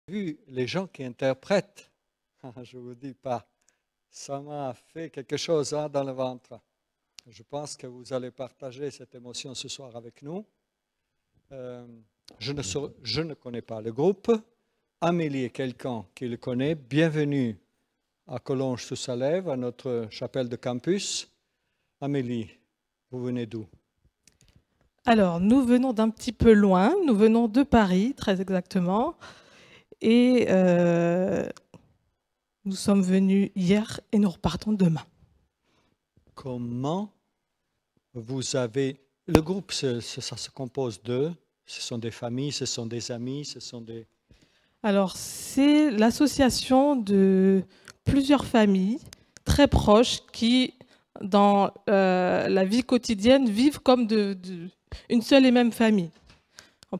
vu les gens qui interprètent, je ne vous dis pas, ça m'a fait quelque chose dans le ventre. Je pense que vous allez partager cette émotion ce soir avec nous. Je ne connais pas le groupe. Amélie est quelqu'un qui le connaît. Bienvenue à Collonges-sous-Salève, à notre chapelle de campus. Amélie, vous venez d'où? Alors, nous venons d'un petit peu loin. Nous venons de Paris, très exactement. Et nous sommes venus hier et nous repartons demain. Comment vous avez... Le groupe, ça se compose de... Ce sont des familles, ce sont des amis, ce sont des... Alors, c'est l'association de plusieurs familles très proches qui, dans la vie quotidienne, vivent comme une seule et même famille.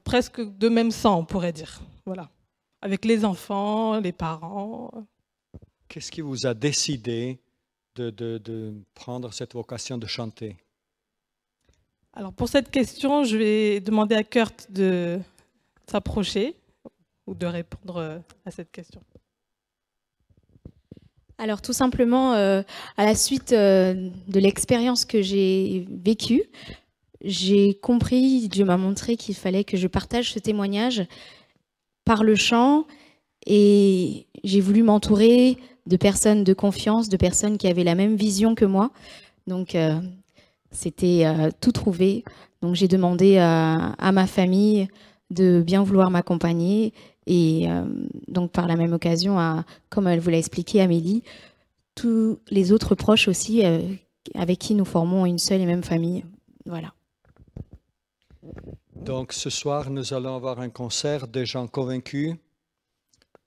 Presque de même sang, on pourrait dire. Voilà. Avec les enfants, les parents. Qu'est-ce qui vous a décidé de prendre cette vocation de chanter? Alors, pour cette question, je vais demander à Kurt de s'approcher ou de répondre à cette question. Alors tout simplement, à la suite de l'expérience que j'ai vécue, j'ai compris, Dieu m'a montré qu'il fallait que je partage ce témoignage par le chant, et j'ai voulu m'entourer de personnes de confiance, de personnes qui avaient la même vision que moi. Donc c'était tout trouvé. Donc j'ai demandé à ma famille de bien vouloir m'accompagner. Et donc, par la même occasion, comme elle vous l'a expliqué, Amélie, tous les autres proches aussi avec qui nous formons une seule et même famille. Voilà. Donc, ce soir, nous allons avoir un concert des gens convaincus,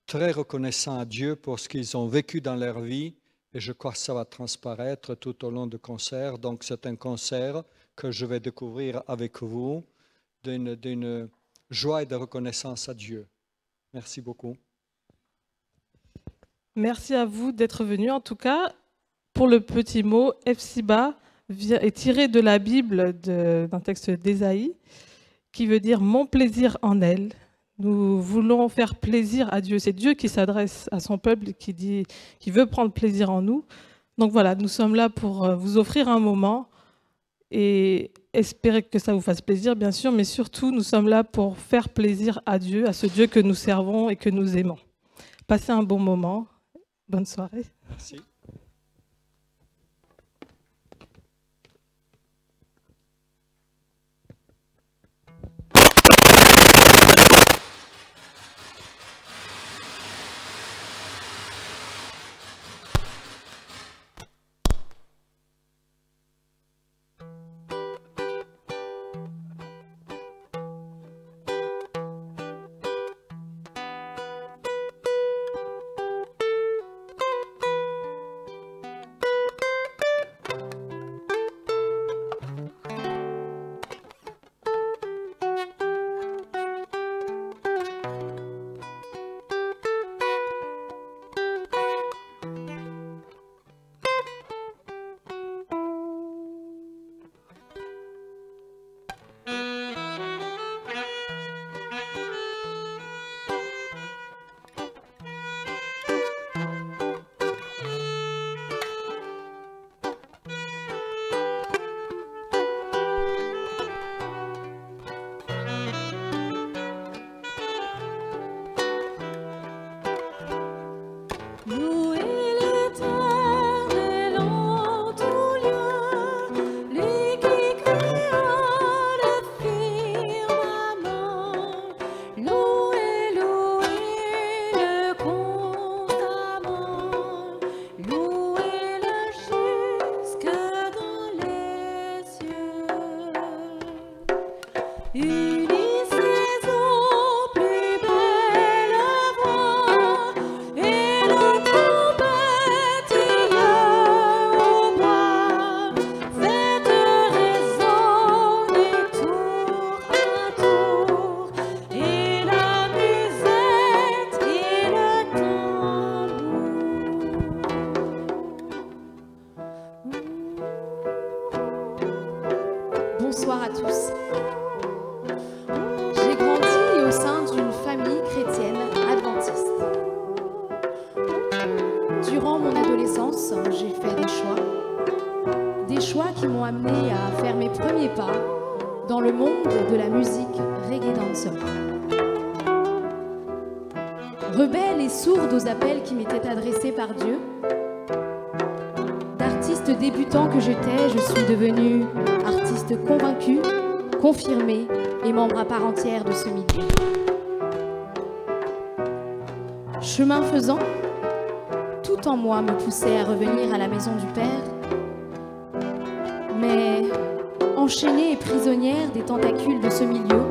très reconnaissants à Dieu pour ce qu'ils ont vécu dans leur vie. Et je crois que ça va transparaître tout au long du concert. Donc, c'est un concert que je vais découvrir avec vous d'une joie et de reconnaissance à Dieu. Merci beaucoup. Merci à vous d'être venus. En tout cas, pour le petit mot, Epsiba est tiré de la Bible, d'un texte d'Ésaïe, qui veut dire « mon plaisir en elle ». Nous voulons faire plaisir à Dieu. C'est Dieu qui s'adresse à son peuple, qui veut prendre plaisir en nous. Donc voilà, nous sommes là pour vous offrir un moment et espérer que ça vous fasse plaisir, bien sûr, mais surtout, nous sommes là pour faire plaisir à Dieu, à ce Dieu que nous servons et que nous aimons. Passez un bon moment. Bonne soirée. Merci. l'adolescence, j'ai fait des choix qui m'ont amené à faire mes premiers pas dans le monde de la musique reggae dancehall. Rebelle et sourde aux appels qui m'étaient adressés par Dieu, d'artiste débutant que j'étais, je suis devenue artiste convaincue, confirmée et membre à part entière de ce milieu. Chemin faisant, tout en moi me poussait à revenir à la maison du Père, mais enchaînée et prisonnière des tentacules de ce milieu,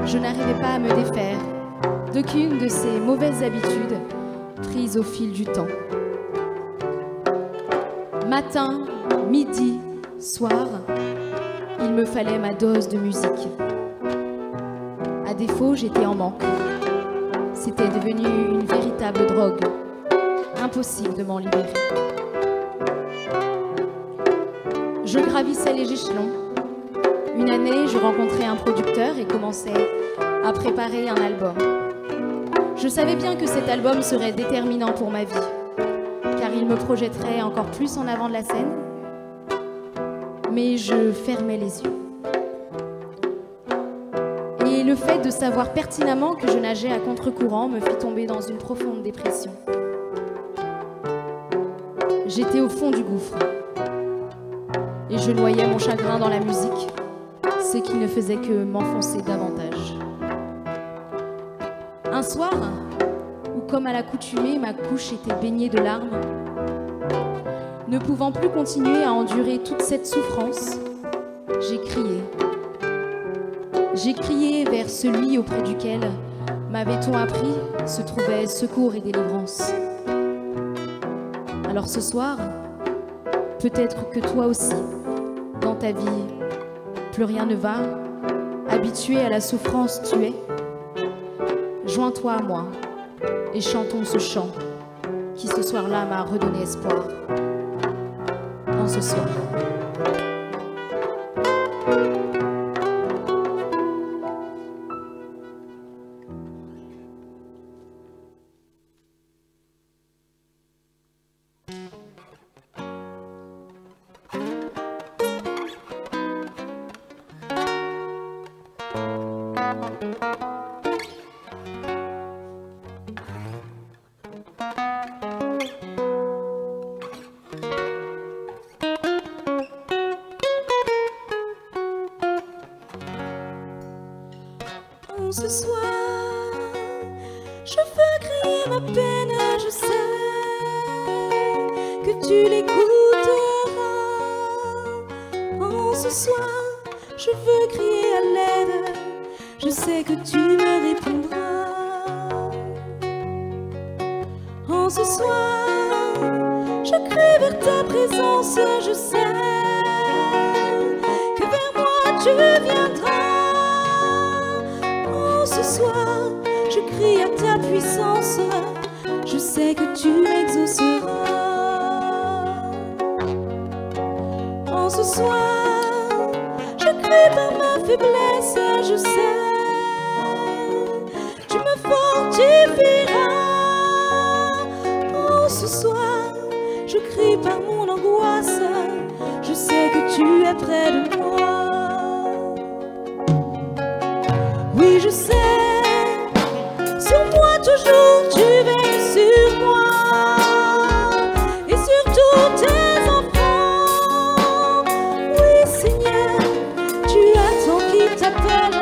je n'arrivais pas à me défaire d'aucune de ces mauvaises habitudes prises au fil du temps. Matin, midi, soir, il me fallait ma dose de musique. À défaut, j'étais en manque. C'était devenu une véritable drogue. Impossible de m'en libérer. Je gravissais les échelons. Une année, je rencontrais un producteur et commençais à préparer un album. Je savais bien que cet album serait déterminant pour ma vie, car il me projetterait encore plus en avant de la scène, mais je fermais les yeux. Et le fait de savoir pertinemment que je nageais à contre-courant me fit tomber dans une profonde dépression. J'étais au fond du gouffre, et je noyais mon chagrin dans la musique, ce qui ne faisait que m'enfoncer davantage. Un soir, où comme à l'accoutumée, ma couche était baignée de larmes, ne pouvant plus continuer à endurer toute cette souffrance, j'ai crié. J'ai crié vers celui auprès duquel, m'avait-on appris, se trouvait secours et délivrance. Alors ce soir, peut-être que toi aussi, dans ta vie, plus rien ne va, habitué à la souffrance tu es. Joins-toi à moi et chantons ce chant qui ce soir-là m'a redonné espoir. En ce soir. Ce soir, je veux crier ma peine, je sais que tu l'écouteras. Oh, ce soir, je veux crier à l'aide, je sais que tu me répondras. Oh, ce soir, je crie vers ta présence, je sais que vers moi tu viendras. Ce soir, je crie à ta puissance, je sais que tu m'exauceras. En ce soir, je crie par ma faiblesse, je sais, tu me fortifieras. En ce soir, je crie par mon angoisse, je sais que tu es près de moi. Oui, je sais, sur moi toujours tu veilles sur moi et sur tous tes enfants. Oui, Seigneur, tu attends qui t'appelle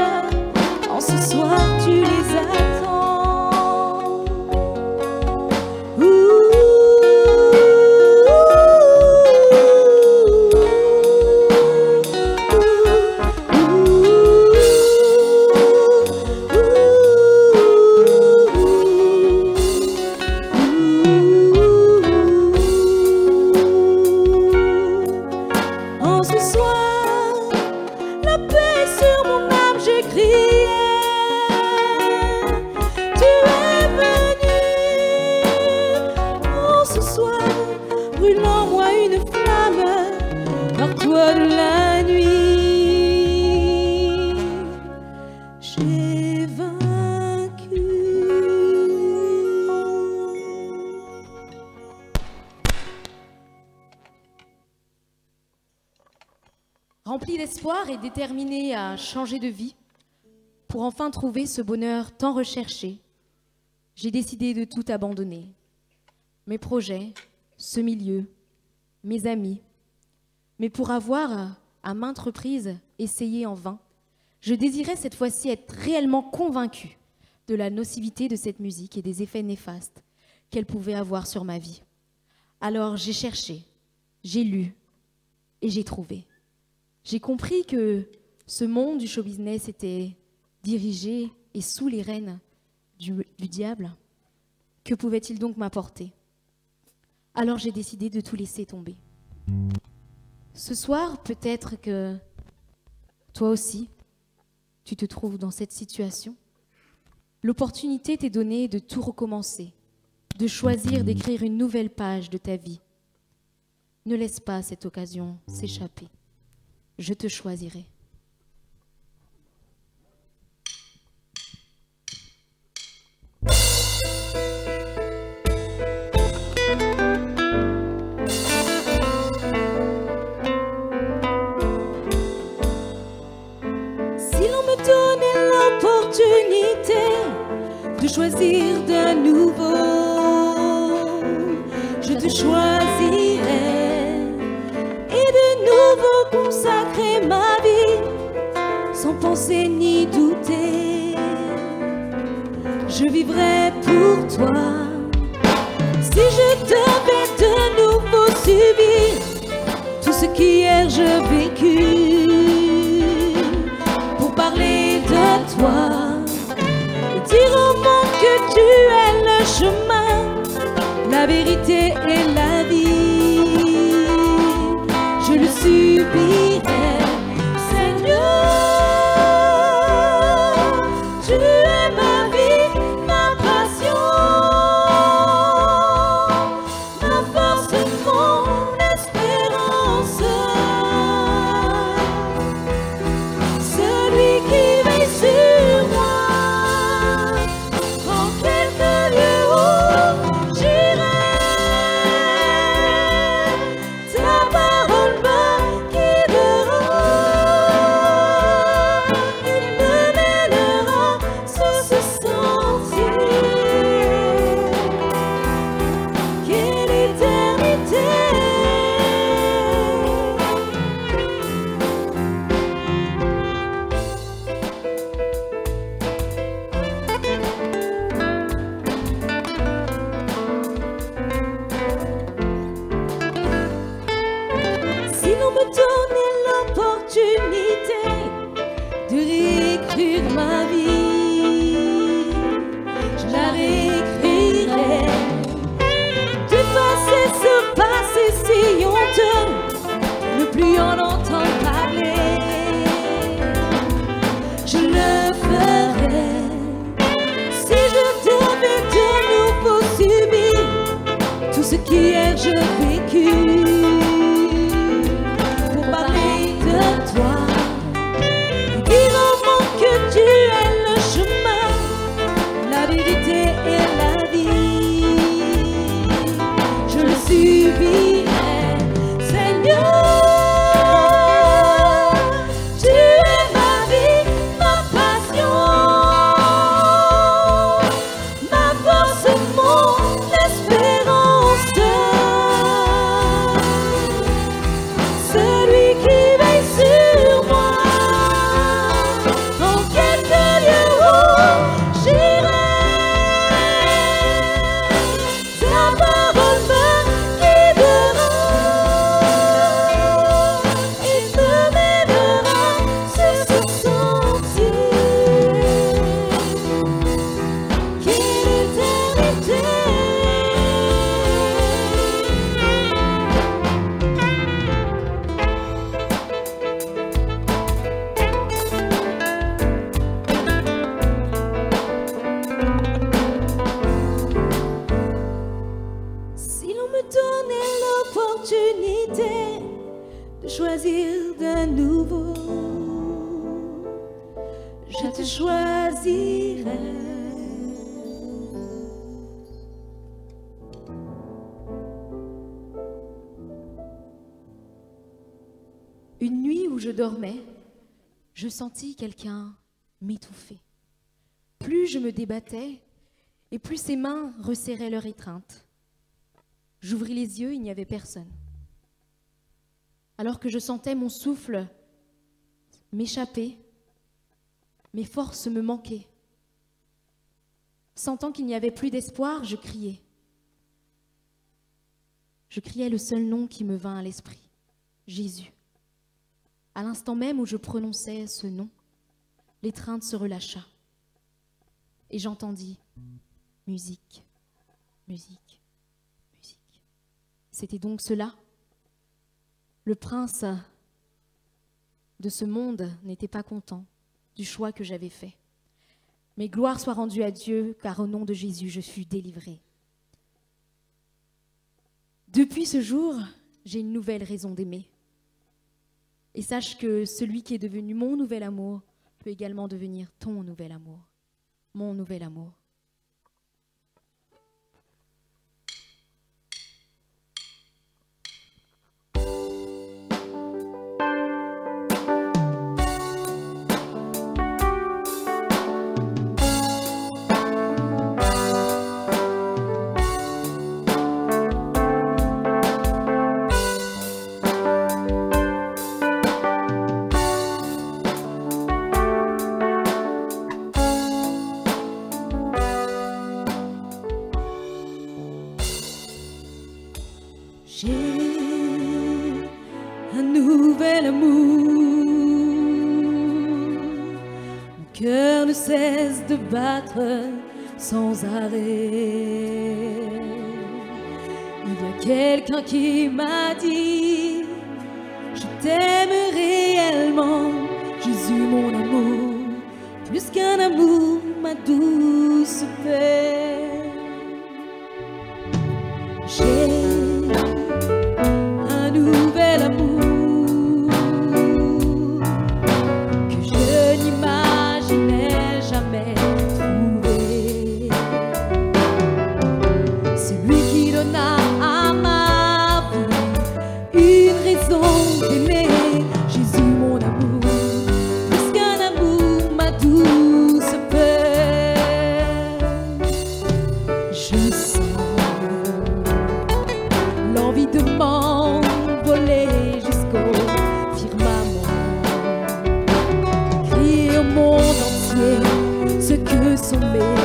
Rempli d'espoir et déterminé à changer de vie, pour enfin trouver ce bonheur tant recherché, j'ai décidé de tout abandonner. Mes projets, ce milieu, mes amis. Mais pour avoir, à maintes reprises, essayé en vain, je désirais cette fois-ci être réellement convaincue de la nocivité de cette musique et des effets néfastes qu'elle pouvait avoir sur ma vie. Alors j'ai cherché, j'ai lu et j'ai trouvé. J'ai compris que ce monde du show business était dirigé et sous les rênes du diable. Que pouvait-il donc m'apporter? Alors j'ai décidé de tout laisser tomber. Ce soir, peut-être que toi aussi, tu te trouves dans cette situation. L'opportunité t'est donnée de tout recommencer, de choisir d'écrire une nouvelle page de ta vie. Ne laisse pas cette occasion s'échapper. Je te choisirai. De choisir de nouveau, je te choisirai et de nouveau consacrer ma vie sans penser ni douter. Je vivrai pour toi si je devais de nouveau subir tout ce qu'hier je vécu pour parler de toi. Dire au monde que tu es le chemin, la vérité et la vie. Je le subirai, Seigneur. Tu es ma vie, ma passion, ma force, mon espérance. Celui qui veille sur moi. Qu'hier je vécu pour parler de toi et dire au monde que tu es le chemin, la vérité et la vie. Je le subirai, Seigneur. Tu es ma vie, ma passion, ma force, mon espérance. De choisir de nouveau, je te choisirai. Une nuit où où je dormais, je sentis quelqu'un m'étouffer. Plus je me débattais, et plus ses mains resserraient leur étreinte. J'ouvris les yeux, il n'y avait personne. Alors que je sentais mon souffle m'échapper, mes forces me manquaient. Sentant qu'il n'y avait plus d'espoir, je criais. Je criais le seul nom qui me vint à l'esprit, Jésus. À l'instant même où je prononçais ce nom, l'étreinte se relâcha. Et j'entendis musique, musique, musique. C'était donc cela. Le prince de ce monde n'était pas content du choix que j'avais fait. Mais gloire soit rendue à Dieu, car au nom de Jésus, je fus délivrée. Depuis ce jour, j'ai une nouvelle raison d'aimer. Et sache que celui qui est devenu mon nouvel amour peut également devenir ton nouvel amour, mon nouvel amour. J'ai un nouvel amour, mon cœur ne cesse de battre sans arrêt. Il y a quelqu'un qui m'a dit, je t'aime réellement, Jésus mon amour, plus qu'un amour, ma douce paix. J'ai un nouvel amour que je n'imaginais jamais trouver. C'est lui qui donna à ma vie une raison d'aimer. Jésus mon amour, plus qu'un amour, ma douce paix. Je sens l'envie de m'envoler jusqu'au firmament, crier au monde entier ce que sont mes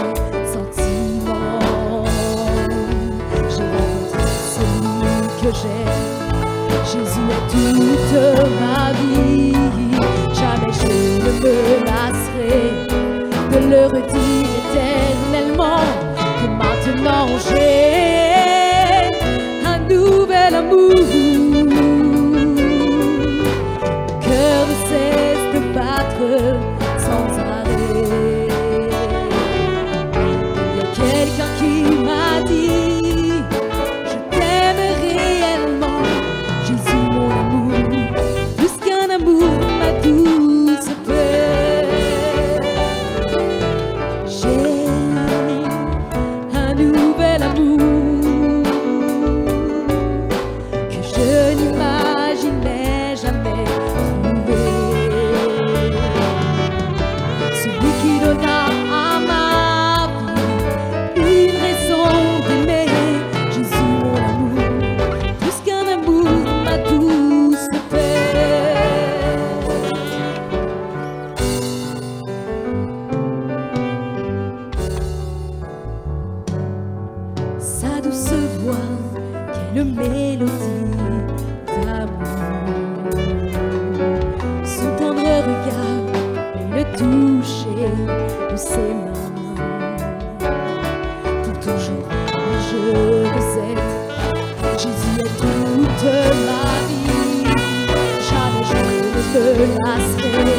sentiments. J'ai rencontré celui que j'aime, Jésus est toute ma vie. Jamais je ne me lasserai de le redire éternellement, que maintenant j'ai nouvel amour, mon cœur ne cesse de battre sans arrêt. Il y a quelqu'un qui m'a dit, je t'aime réellement, Jésus mon amour, plus qu'un amour, ma douce paix. J'ai un nouvel amour je n'imaginais jamais trouver. Celui qui donna à ma vie une raison d'aimer. Jésus mon amour, plus qu'un amour, ma douce paix. Sa douce voix, quelle mélodie d'amour, son tendre regard et le toucher de ses mains. Pour toujours, je veux être, Jésus est toute ma vie. Jamais je ne me lasserai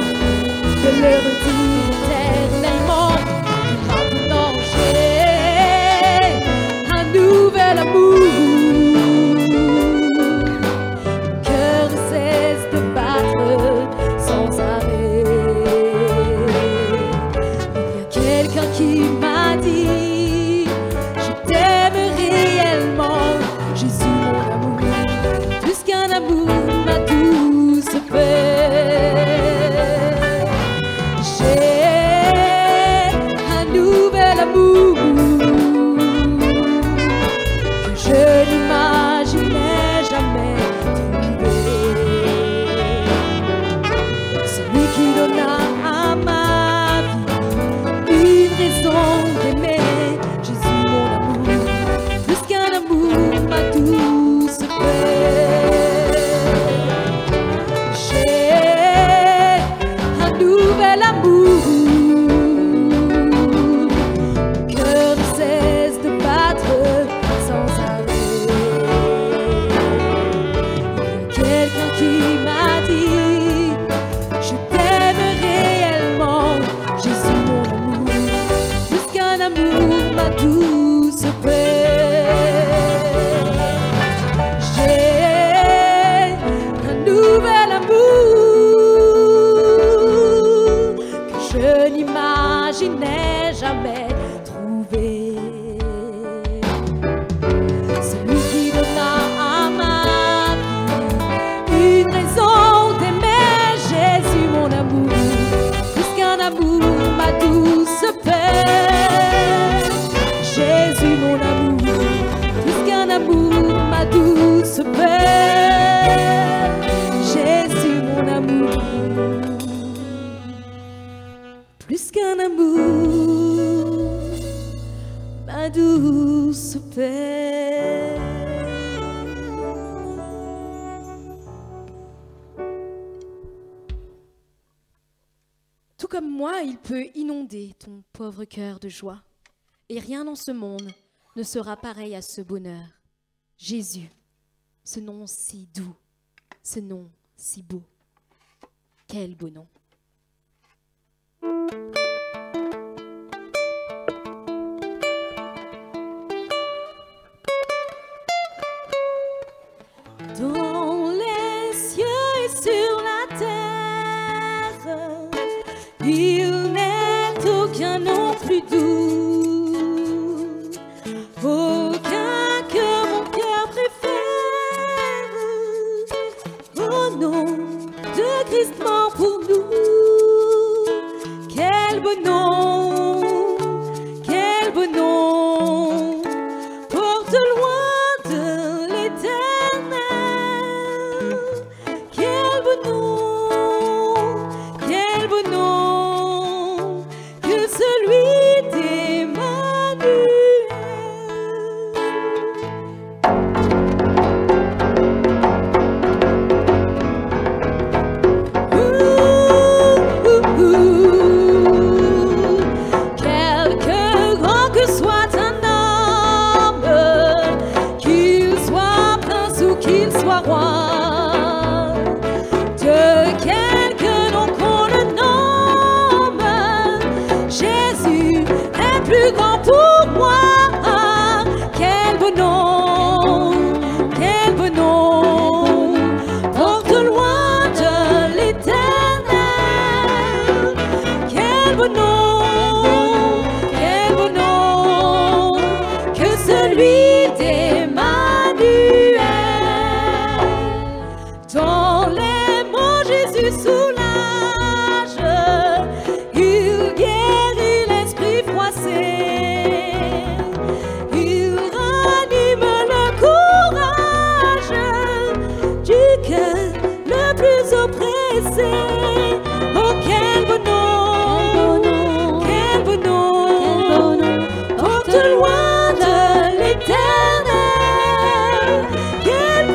de le redire éternellement. Maintenant j'ai un nouvel amour. Qui m'a dit, je t'aime réellement, Jésus mon amour, plus qu'un amour, ma douce paix. mon amour, plus qu'un amour, ma douce paix. Jésus, mon amour, plus qu'un amour, ma douce paix. Tout comme moi, il peut inonder ton pauvre cœur de joie. Et rien dans ce monde ne sera pareil à ce bonheur. Jésus, ce nom si doux, ce nom si beau. Quel beau nom. Dans les cieux et sur la terre, il n'est aucun nom plus doux, aucun que mon cœur préfère. Au nom de Christ mort pour nous, quel beau nom, quel beau nom, porte loin de l'éternel. Quel beau nom, que celui d'Emmanuel. Quelque grand que soit un homme, qu'il soit prince ou qu'il soit roi, de quelque nom qu'on le nomme, Jésus est plus grand pour moi. Quel beau nom, porte loin de l'éternel. Quel beau nom, que celui d'Emmanuel. Dans les mots Jésus soulage, il guérit l'esprit froissé, il ranime le courage du cœur le plus oppressé. Oh quel beau nom, porte loin de l'éternel. Quel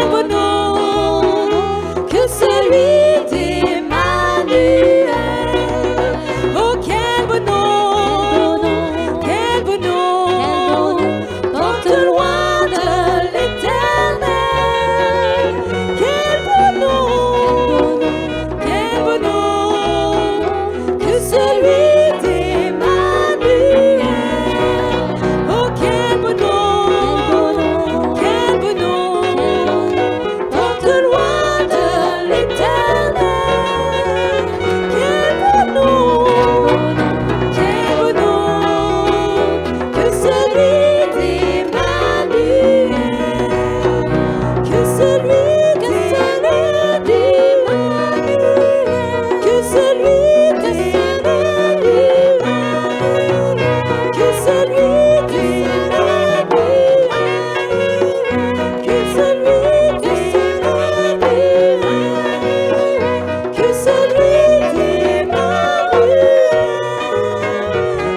beau nom, que celui d'Emmanuel. Oh quel beau nom, porte loin de l'éternel. Quel beau nom, que celui d'Emmanuel. Oh quel beau nom, porte loin de l'éternel. Quel beau nom, que celui d'Emmanuel. Que celui d'Emmanuel. Que celui d'Emmanuel. Que celui d'Emmanuel. Que celui d'Emmanuel. Que celui d'Emmanuel.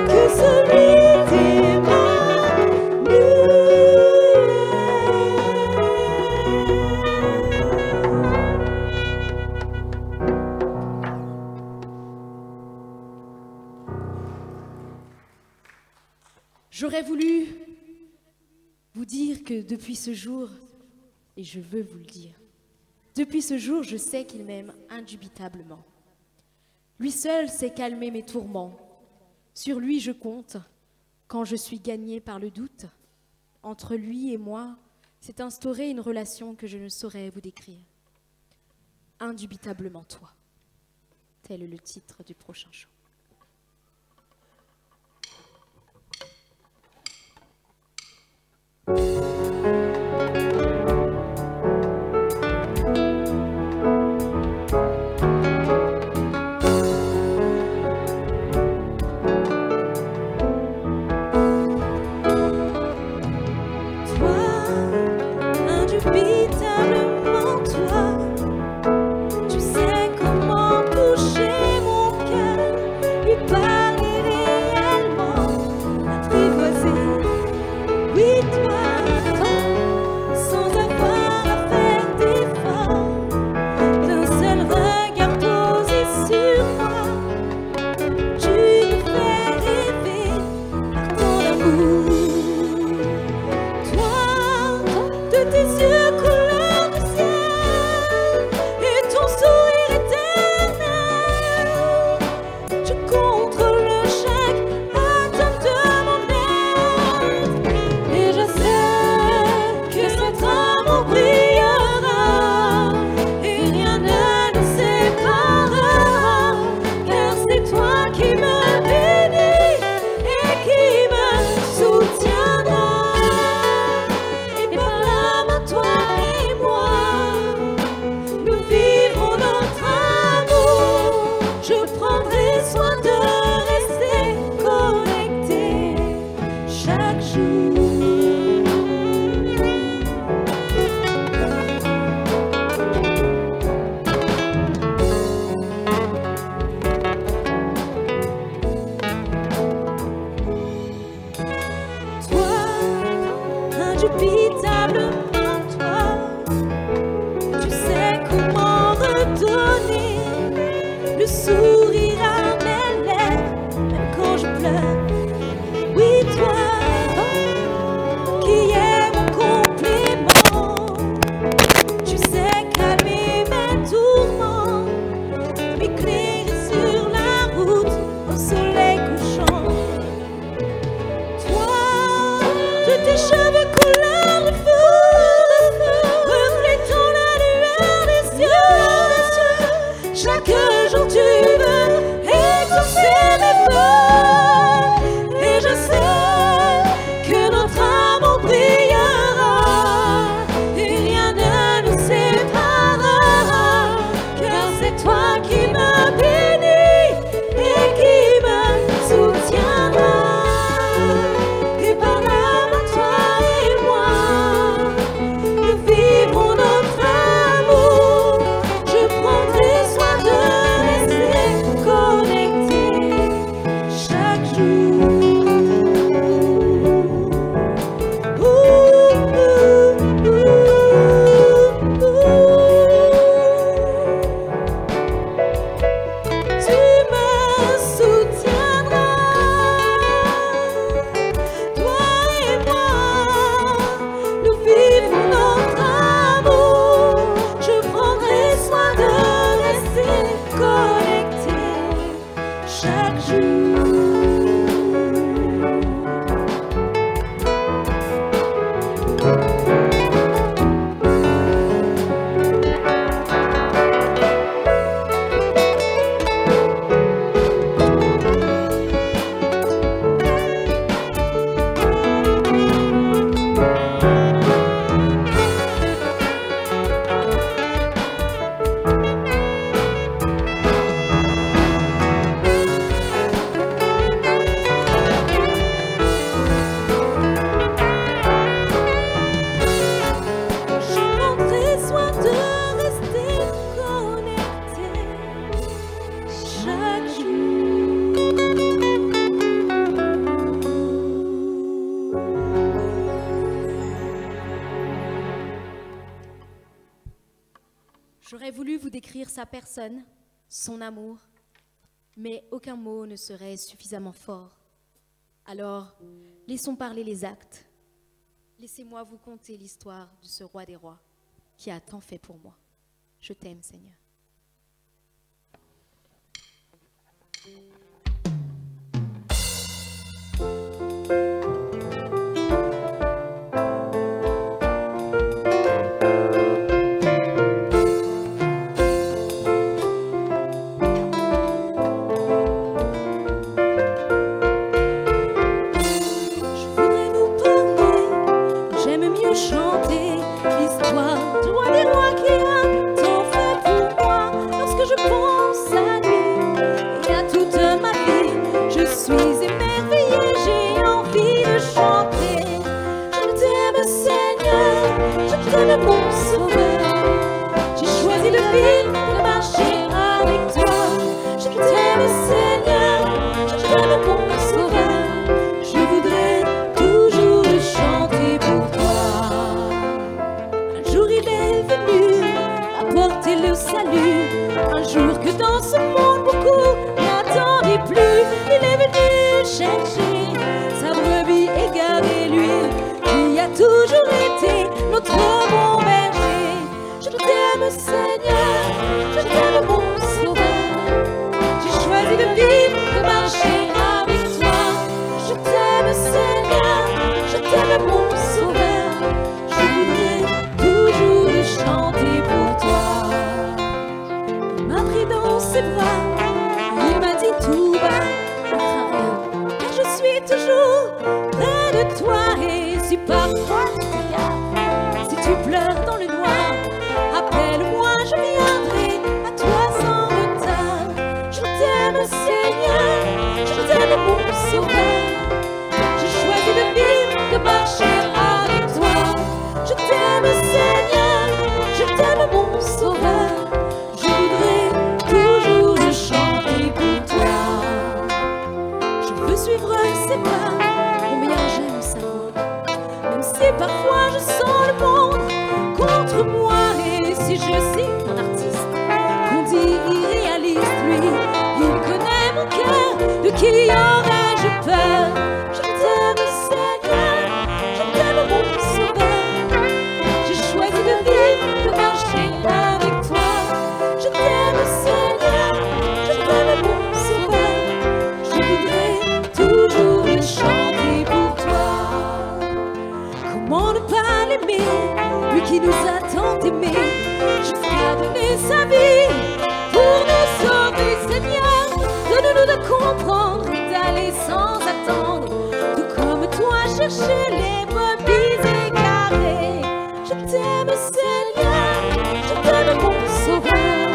Que celui J'aurais voulu vous dire que depuis ce jour, et je veux vous le dire, depuis ce jour, je sais qu'il m'aime indubitablement. Lui seul sait calmer mes tourments. Sur lui, je compte quand je suis gagnée par le doute. Entre lui et moi, s'est instaurée une relation que je ne saurais vous décrire. Indubitablement toi. Tel est le titre du prochain chant. indubitablement toi. Tu sais comment redonner le sourire à mes lèvres, même quand je pleure. Oui, toi, qui es mon complément, tu sais calmer mes tourments, m'éclairer sur la route au soleil couchant. Toi, de tes cheveux couleur de feu, reflétant la lueur des cieux, chaque jour tu veux exaucer mes vœux, et je sais que notre amour brillera, et rien ne nous séparera, car c'est toi qui me bénis et qui me soutiendra. Et par là, toi et moi, nous vivrons notre amour. Je prendrai soin de rester connecté chaque jour. Tu me soutiendras, toi et moi, nous vivrons notre amour. Je prendrai soin de rester connecté chaque jour. Je prendrai soin de rester connecté chaque jour. J'aurais voulu vous décrire sa personne, son amour, mais aucun mot ne serait suffisamment fort. Alors, laissons parler les actes. Laissez-moi vous conter l'histoire de ce roi des rois qui a tant fait pour moi. Je t'aime, Seigneur. Je voudrais vous parler, j'aime mieux chanter l'histoire du roi des rois qui a tant fait pour moi. Lorsque je pense à lui et à toute ma vie, je suis émerveillée, j'ai envie de chanter. Je t'aime, Seigneur, je t'aime, mon sauveur. J'ai choisi de vivre, de marcher avec toi. Je t'aime, Seigneur, je t'aime, mon sauveur. Je voudrais toujours chanter pour toi. Un jour il est venu apporter le salut. Un jour que dans ce monde beaucoup n'attendaient plus. Il est venu chercher sa brebis égarée, lui qui a toujours été notre bon berger. Je t'aime, Seigneur, je t'aime, mon sauveur. J'ai choisi de vivre, de marcher avec toi. Je t'aime, Seigneur, je t'aime, mon sauveur. Je voudrais toujours chanter pour toi. Il m'a pris dans ses bras, il m'a dit tout bas, ne crains rien, car je suis toujours près de toi. Et si parfois tu t'égares, si tu pleures dans le noir, appelle-moi, je viendrai à toi sans retard. Je t'aime, Seigneur, je t'aime, mon sauveur. J'ai choisi de vivre, de marcher avec toi. Je t'aime, Seigneur, je t'aime, mon sauveur. Je voudrais toujours chanter pour toi. Je veux suivre ses pas, combien j'aime sa voix, même si parfois je sens le monde contre moi. Et si je cite un artiste qu'on dit irréaliste, lui, il connaît mon cœur. De qui aurais-je peur? Je t'aime, Seigneur, je t'aime, mon sauveur. J'ai choisi de vivre, de marcher avec toi. Je t'aime, Seigneur, je t'aime, mon sauveur. Je voudrais toujours le chanter pour toi. Comment ne pas l'aimer, lui qui nous a tant aimés, jusqu'à donner sa vie pour nous sauver, Seigneur. Donne-nous de comprendre et d'aller sans attendre, tout comme toi chercher les brebis égarées. Je t'aime, Seigneur, je t'aime, mon sauveur.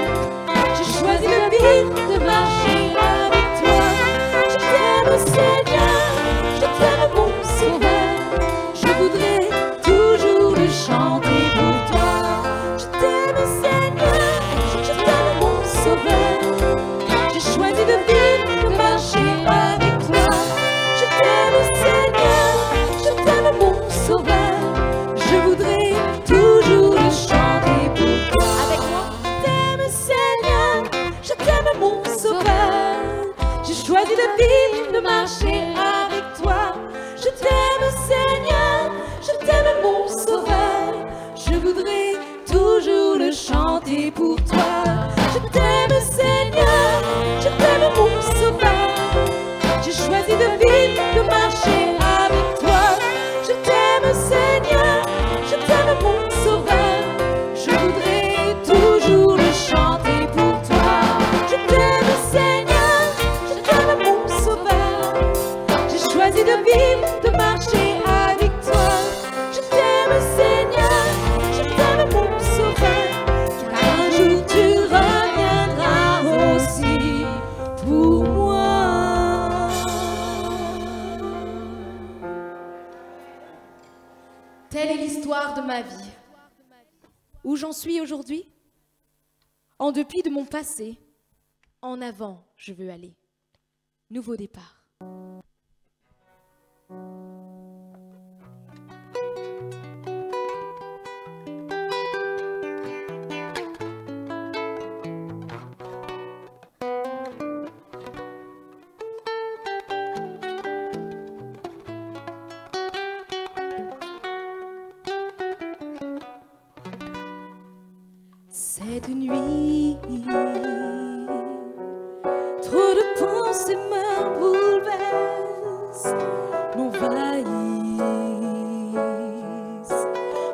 J'ai choisi de vivre, de marcher avec toi. Je t'aime, Seigneur, je t'aime, mon sauveur. Je voudrais toujours le chanter pour toi. Je t'aime, Seigneur, je t'aime, mon sauveur. J'ai choisi de vivre, de marcher avec toi. Je t'aime, Seigneur, je t'aime, mon sauveur. Je voudrais toujours le chanter pour toi. Avec moi, je t'aime, Seigneur, je t'aime, mon sauveur. J'ai choisi de vivre, de marcher avec toi. Je t'aime, Seigneur, je t'aime, mon sauveur. Je voudrais toujours le chanter pour toi. Je t'aime, Seigneur, je t'aime, mon sauveur. J'ai choisi de vivre, de marcher avec toi. Je t'aime, Seigneur, je t'aime, mon sauveur. Je voudrais toujours le chanter pour toi. Je t'aime, Seigneur, je t'aime, mon sauveur. J'ai choisi de vivre, de marcher avec toi. Je t'aime, Seigneur, je t'aime, mon sauveur. Car un jour tu reviendras aussi pour moi. Telle est l'histoire de ma vie. Où j'en suis aujourd'hui? En dépit de mon passé, en avant je veux aller. Nouveau départ. Cette nuit, trop de pensées me bouleversent, m'envahissent,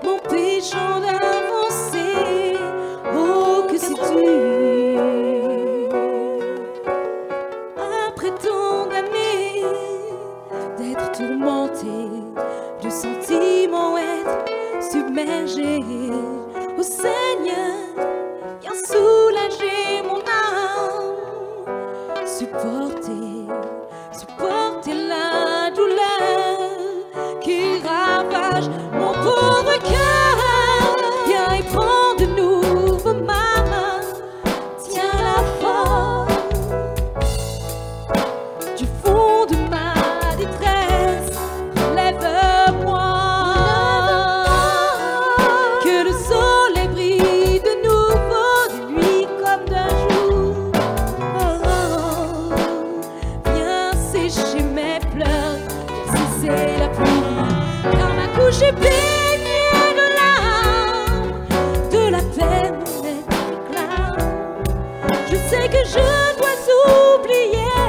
m'empêchant d'avancer. Oh, que sais-tu? Après tant d'années d'être tourmenté, de sentiments être submergé. Oh Seigneur, viens soulager mon âme, supporter la douleur qui ravage mon pauvre cœur. Viens et prends de nouveau ma main, tiens-la fort. Du fond de ma détresse, lève-moi. Que le soleil brille de nouveau de nuit comme d'un jour. Viens sécher mes pleurs, cesser la pluie, car ma couche est baignée de larmes, de la peine mon être réclame. Je sais que je dois oublier,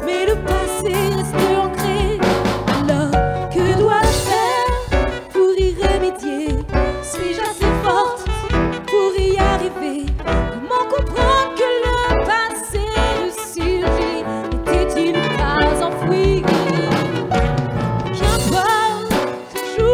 mais le passé reste ancré. Alors que dois-je faire pour y remédier? Suis-je assez forte pour y arriver? Comment comprendre que le passé ressurgit? N'était-il pas enfoui? Qu'importe, toujours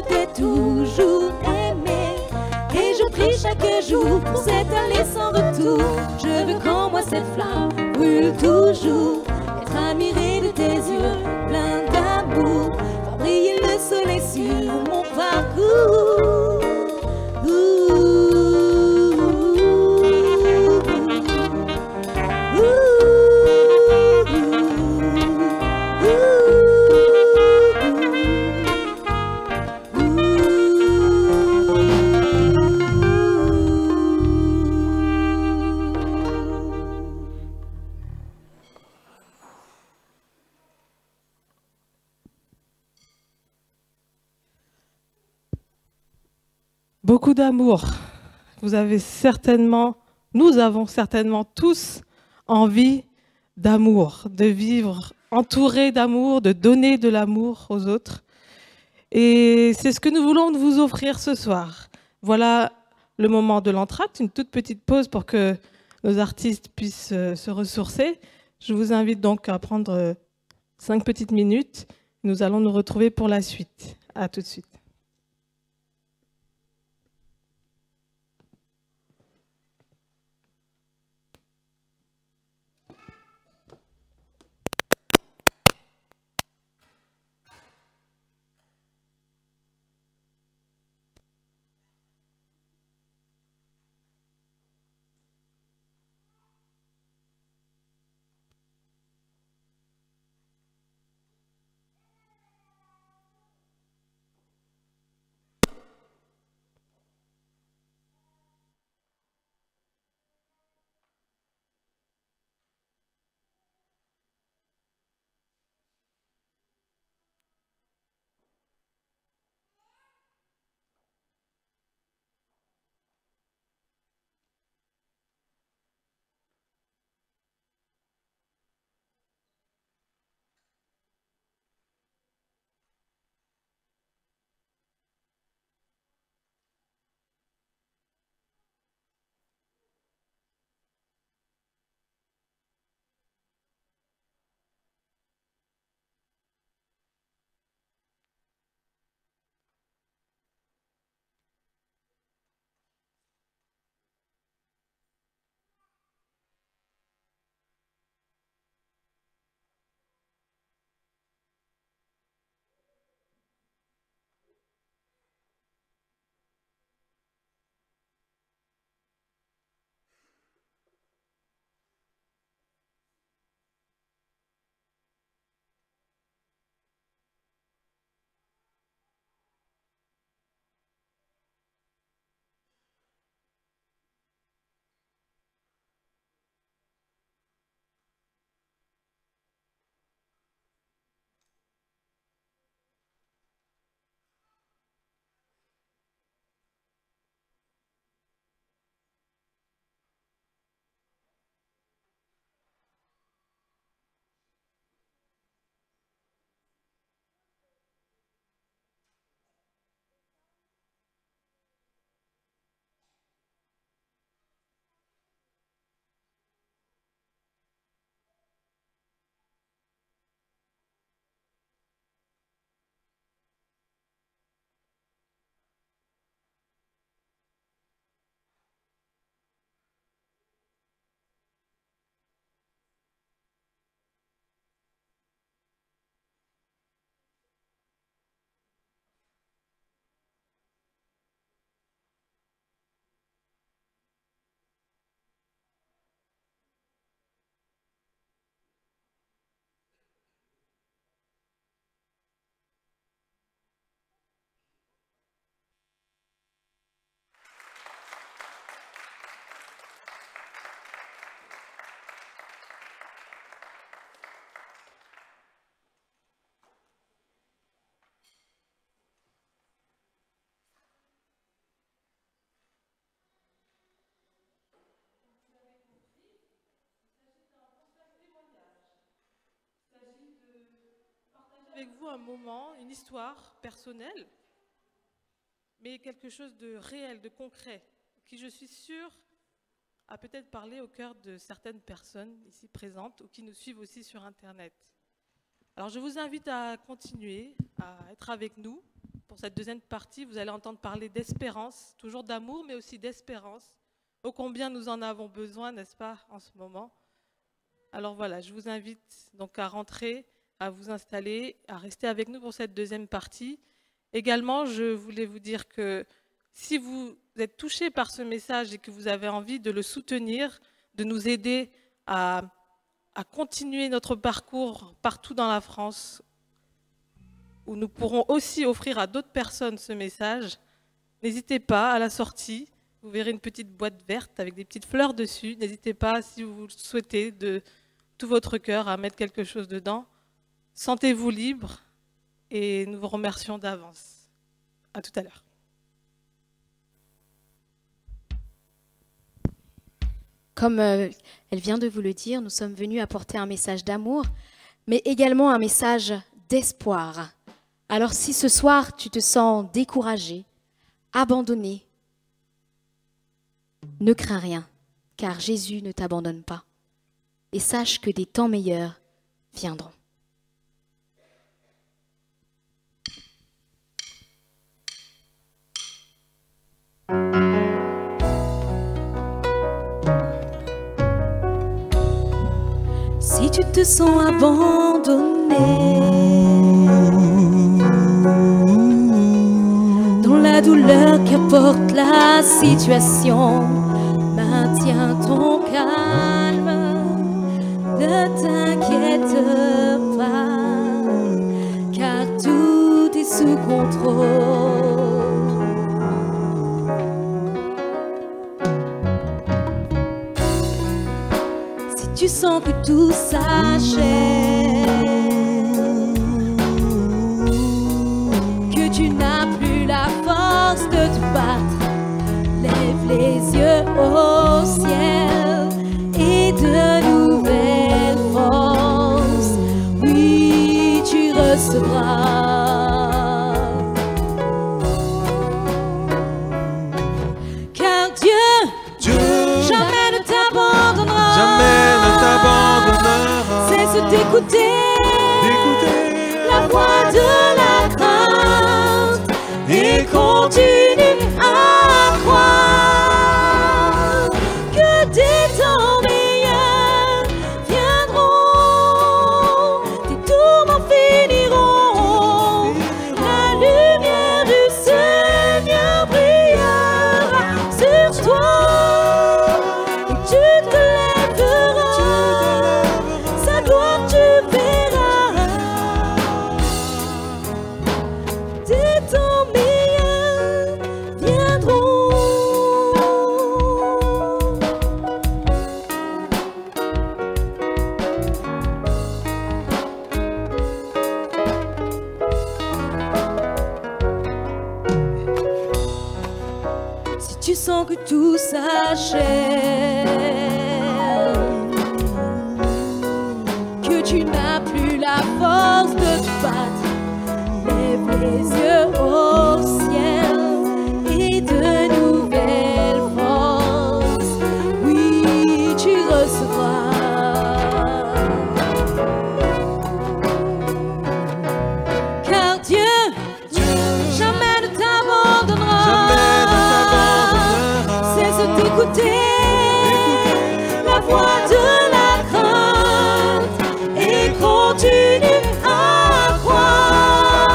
t'ai toujours aimé. Et je prie chaque jour pour s'étaler sans retour. Je veux qu'en moi cette flamme brûle toujours. Être admiré de tes yeux pleins d'amour. Faire briller le soleil sur mon parcours. Beaucoup d'amour. Vous avez certainement, nous avons certainement tous envie d'amour, de vivre entouré d'amour, de donner de l'amour aux autres. Et c'est ce que nous voulons vous offrir ce soir. Voilà le moment de l'entracte, une toute petite pause pour que nos artistes puissent se ressourcer. Je vous invite donc à prendre 5 petites minutes. Nous allons nous retrouver pour la suite. À tout de suite. Avec vous un moment, une histoire personnelle, mais quelque chose de réel, de concret, qui je suis sûre a peut-être parlé au cœur de certaines personnes ici présentes ou qui nous suivent aussi sur Internet. Alors je vous invite à continuer à être avec nous pour Dans cette deuxième partie, vous allez entendre parler d'espérance, toujours d'amour, mais aussi d'espérance. Ô combien nous en avons besoin, n'est-ce pas, en ce moment? Alors voilà, je vous invite donc à rentrer, à vous installer, à rester avec nous pour cette deuxième partie. Également, je voulais vous dire que si vous êtes touché par ce message et que vous avez envie de le soutenir, de nous aider à continuer notre parcours partout dans la France, où nous pourrons aussi offrir à d'autres personnes ce message, n'hésitez pas, à la sortie, vous verrez une petite boîte verte avec des petites fleurs dessus. N'hésitez pas, si vous le souhaitez, de tout votre cœur à mettre quelque chose dedans. Sentez-vous libre et nous vous remercions d'avance. À tout à l'heure. Comme elle vient de vous le dire, nous sommes venus apporter un message d'amour, mais également un message d'espoir. Alors si ce soir tu te sens découragé, abandonné, ne crains rien, car Jésus ne t'abandonne pas. Et sache que des temps meilleurs viendront. Si tu te sens abandonné dans la douleur qu'apporte la situation, maintiens ton calme, ne t'inquiète pas, car tout est sous contrôle. Tu sens que tout s'achève, que tu n'as plus la force de te battre. Lève les yeux au ciel et de nouvelles forces, oui, tu recevras. Car Dieu jamais ne t'abandonnera. Cesse d'écouter la voix de la crainte et continue à croire que des temps meilleurs viendront, tes tourments finiront, la lumière du Seigneur brillera sur toi et tu te lèveras. Tu sens que tout s'achève, que tu n'as plus la force de te battre. Lève les yeux au ciel et de nouvelles forces, oui, tu recevras. Car Dieu jamais ne t'abandonnera. D'écouter la voix de la crainte et continue à croire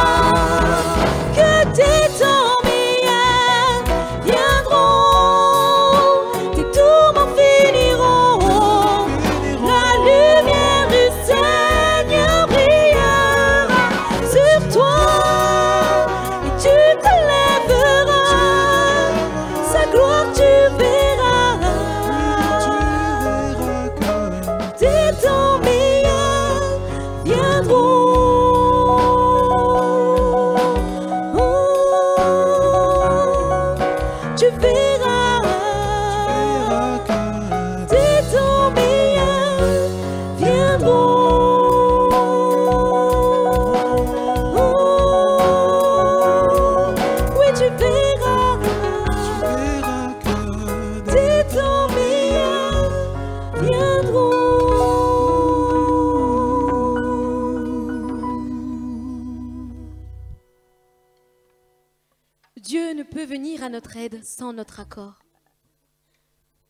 Dieu ne peut venir à notre aide sans notre accord.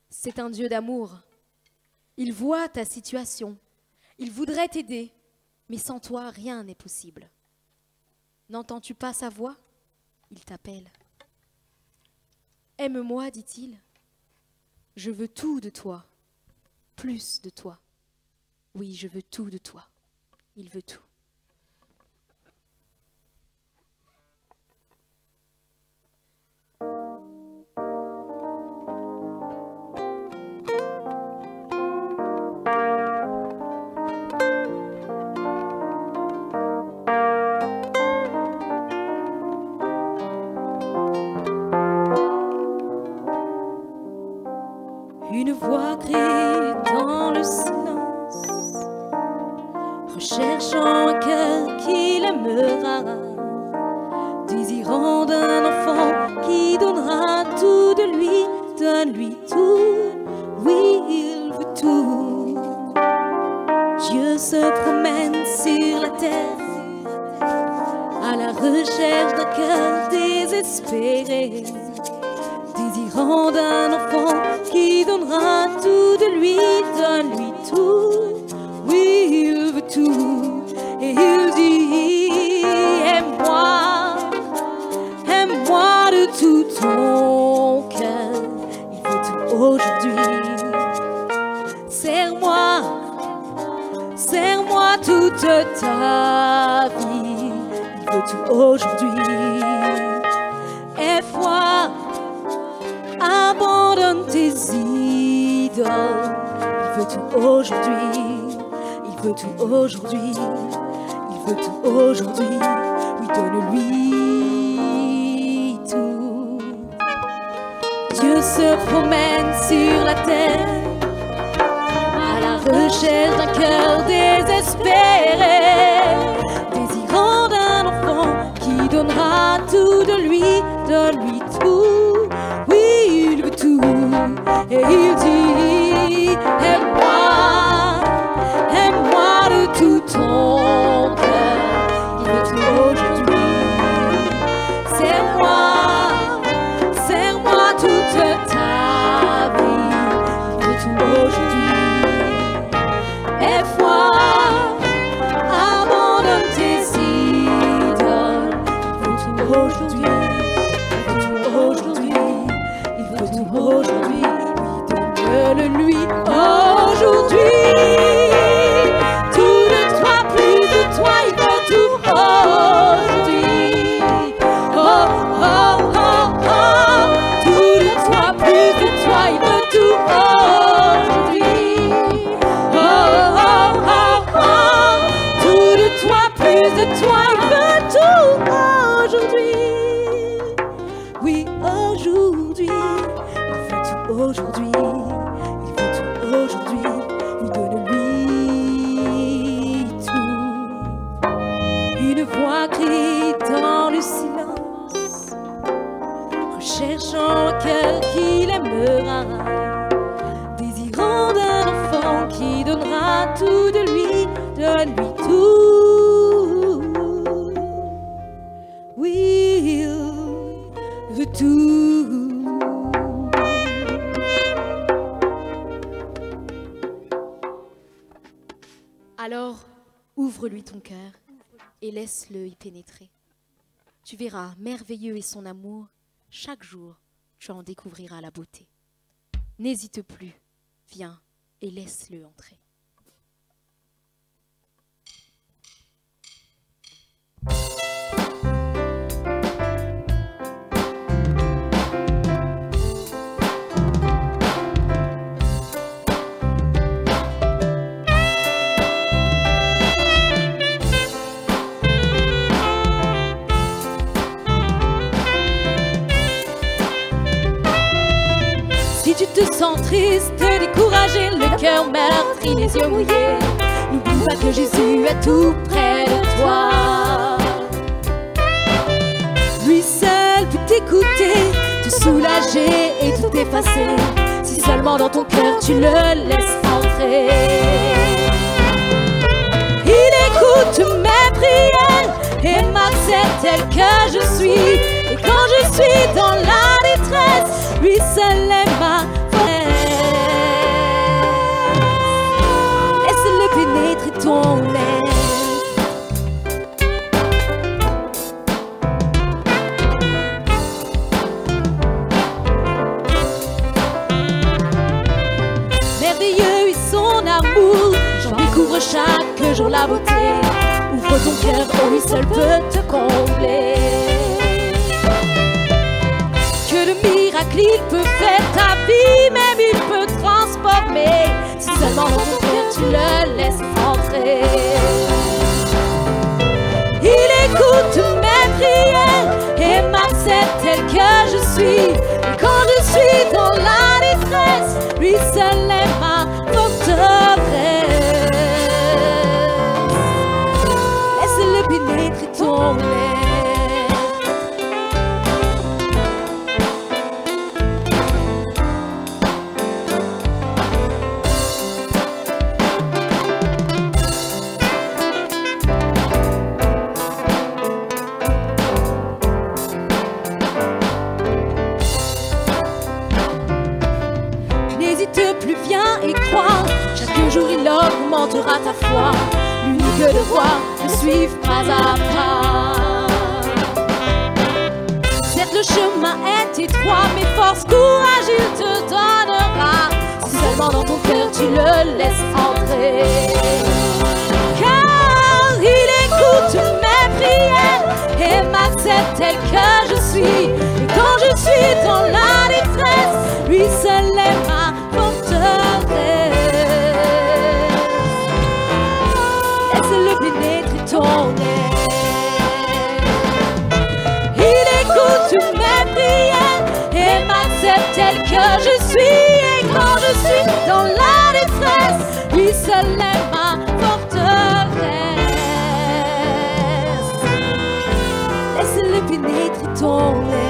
C'est un Dieu d'amour. Il voit ta situation. Il voudrait t'aider, mais sans toi, rien n'est possible. N'entends-tu pas sa voix? Il t'appelle. Aime-moi, dit-il. Je veux tout de toi, plus de toi. Oui, je veux tout de toi. Il veut tout. Une voix crie dans le silence, recherchant un cœur qui l'aimera, désirant d'un enfant qui donnera tout de lui, donne-lui tout, oui, il veut tout. Dieu se promène sur la terre, à la recherche d'un cœur désespéré, désirant d'un enfant qui donnera tout de lui, donne-lui tout, oui, il veut tout. Et il dit, aime-moi de tout ton cœur, il veut tout aujourd'hui. Serre-moi toute ta vie, il veut tout aujourd'hui. Aie foi, abandonne tes idoles, il veut tout aujourd'hui, il veut tout aujourd'hui, il veut tout aujourd'hui, oui, donne-lui tout. Dieu se promène sur la terre, à la recherche d'un cœur désespéré, désirant d'un enfant qui donnera tout de lui, donne-lui tout, oui, il veut tout. Et il dit, aime-moi de tout ton cœur, il veut tout aujourd'hui. Serre-moi toute ta vie, il veut tout aujourd'hui. Aie foi, abandonne tes idoles, il veut tout aujourd'hui. Aujourd'hui, donne-le-lui aujourd'hui. Tout de toi, plus de toi, il veut tout aujourd'hui. Oh, oh, oh, oh. Tout de toi, plus de toi, il veut tout aujourd'hui. Oh, oh, oh, oh. Tout de toi, plus de toi, il veut tout aujourd'hui. Oui, aujourd'hui. Aujourd'hui, il veut tout aujourd'hui, oui, donne-lui tout. Une voix crie dans le silence, recherchant un cœur qui l'aimera, désirant d'un enfant qui donnera tout de lui, donne-lui tout. Oui, il veut tout. Alors, ouvre-lui ton cœur et laisse-le y pénétrer. Tu verras, merveilleux est son amour, chaque jour tu en découvriras la beauté. N'hésite plus, viens et laisse-le entrer. Si tu te sens triste, découragé, le cœur meurtri, les yeux mouillés, n'oublie pas que Jésus est tout près de toi. Lui seul peut t'écouter, te soulager et tout effacer, si seulement dans ton cœur tu le laisses entrer. Il écoute mes prières et m'accepte tel que je suis, et quand quand je suis dans la détresse, lui seul est ma forteresse. Laisse-le pénétrer ton être. Merveilleux est son amour, j'en découvre chaque jour la beauté. Ouvre ton cœur, oh lui seul peut te combler. Que de miracles il peut faire ta vie, même il peut transformer. Si seulement dans ton cœur tu le laisses entrer. Il écoute mes prières et m'accepte tel que je suis. Et quand je suis dans la détresse, lui seul est ma forteresse. Laisse-le pénétrer ton être. Plus viens et crois, chaque jour il augmentera ta foi. L'unique devoir de suivre pas à pas. Certes le chemin est étroit, mais force, courage il te donnera. Si seulement dans ton cœur tu le laisses entrer. Car il écoute mes prières et m'accepte tel que je suis. Et quand je suis dans la détresse, lui seul est ma forteresse. Laisse-le pénétrer ton être. Il écoute mes prières et m'accepte tel que je suis. Et quand je suis dans la détresse, lui seul est ma forteresse. Laisse-le pénétrer ton être.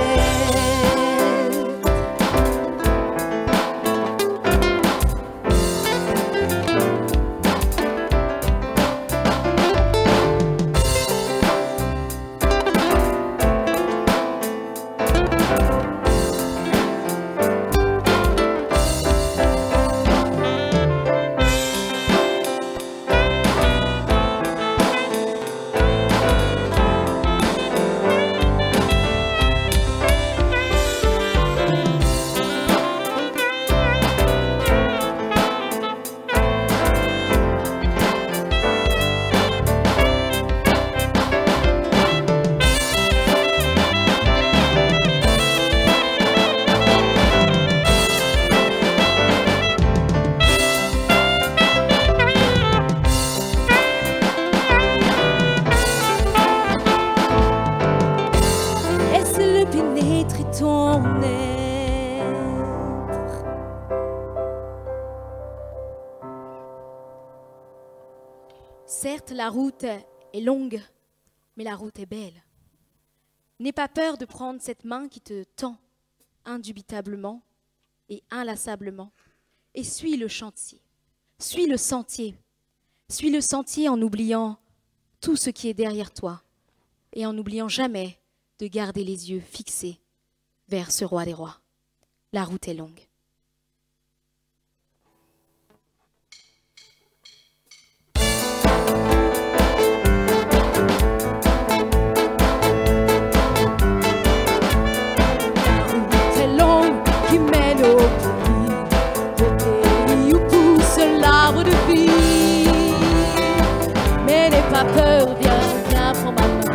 Certes, la route est longue, mais la route est belle. N'aie pas peur de prendre cette main qui te tend indubitablement et inlassablement et suis le chantier, suis le sentier en oubliant tout ce qui est derrière toi et en n'oubliant jamais de garder les yeux fixés vers ce roi des rois. La route est longue. Pas peur, viens, prends ma main.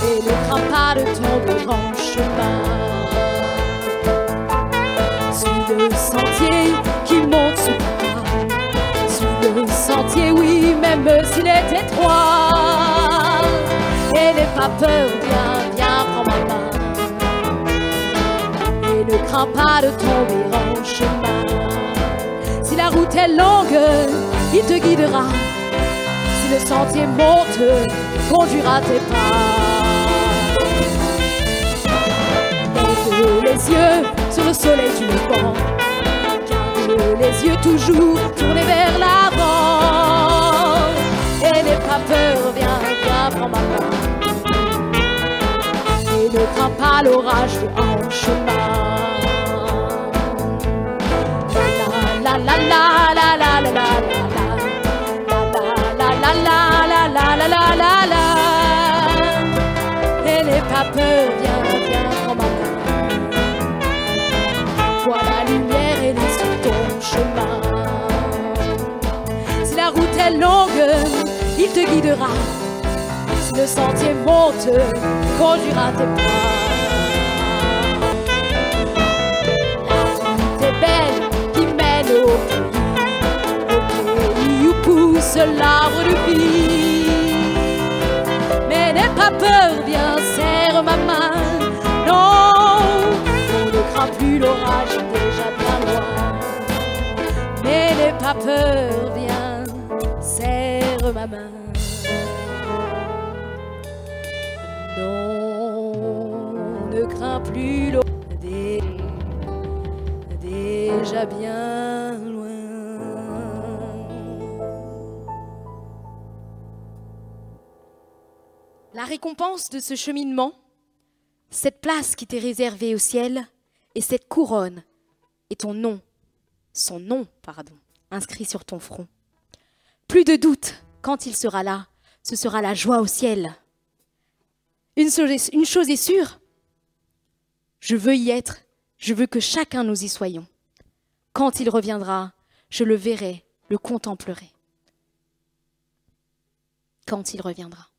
Et ne crains pas de tomber en chemin. Suis le sentier qui monte sous toi. Suis le sentier, oui, même s'il est étroit. Et n'aie pas peur, viens, prends ma main. Et ne crains pas de tomber en chemin. Si la route est longue, il te guidera. Si le sentier monte, conduira tes pas. Garde les yeux sur le soleil du levant. Garde les yeux toujours tournés vers l'avant. Et n'aie pas peur, viens, prends ma main. pas l'orage en chemin. La la la la la la la la la la la la la. Et n'aie pas peur, viens, viens, prends ma main. Vois la lumière, elle est sur ton chemin. Si la route est longue, il te guidera. Si le sentier monte, conduira tes pas. La route est belle qui mène au pays où pousse l'arbre de vie. Mais n'aie pas peur, viens, serre ma main. Non, on ne craint plus l'orage, déjà bien loin. Mais n'aie pas peur, viens, serre ma main. Non, on ne craint plus l'orage, déjà bien loin. La récompense de ce cheminement, cette place qui t'est réservée au ciel et cette couronne et ton nom, son nom, pardon, inscrit sur ton front. Plus de doute, quand il sera là, ce sera la joie au ciel. Une chose est sûre, je veux y être, je veux que chacun nous y soyons. Quand il reviendra, je le verrai, le contemplerai. Quand il reviendra.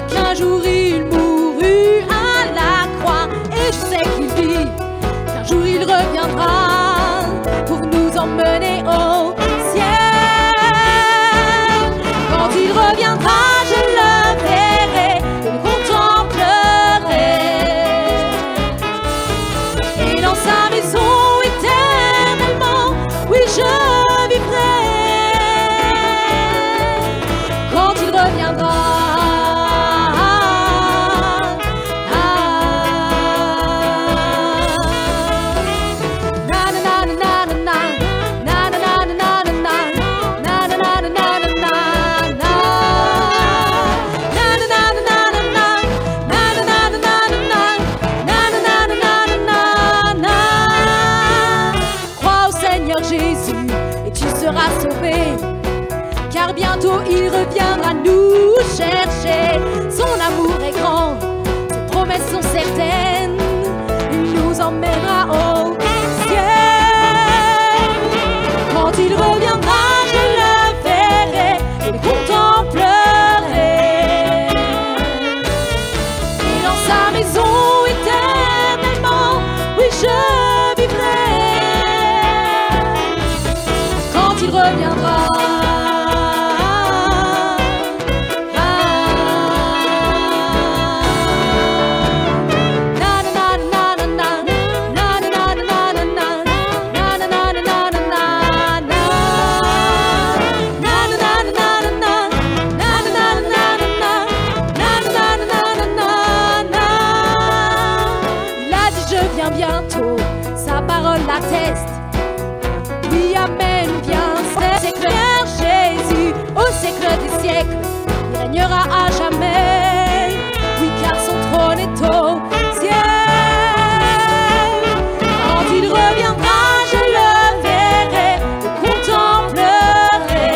Qu'un jour il mourut à la croix et je sais qu'il dit qu'un jour il reviendra pour nous emmener au ciel. Quand il reviendra, je le verrai, je le contemplerai et dans sa maison éternellement, oui je vivrai. Quand il reviendra. Sauvé, car bientôt il reviendra nous chercher. Son amour est grand, ses promesses sont certaines, il nous emmènera au ciel. Quand il reviendra, je le verrai, je le contemplerai et dans sa maison éternellement, oui je vivrai. Il reviendra. Il a dit je viens bientôt, sa parole l'atteste. Oui, amen, viens. Seigneur Jésus, au siècle des siècles, il régnera à jamais. Oui, car son trône est au ciel. Quand il reviendra, je le verrai, le contemplerai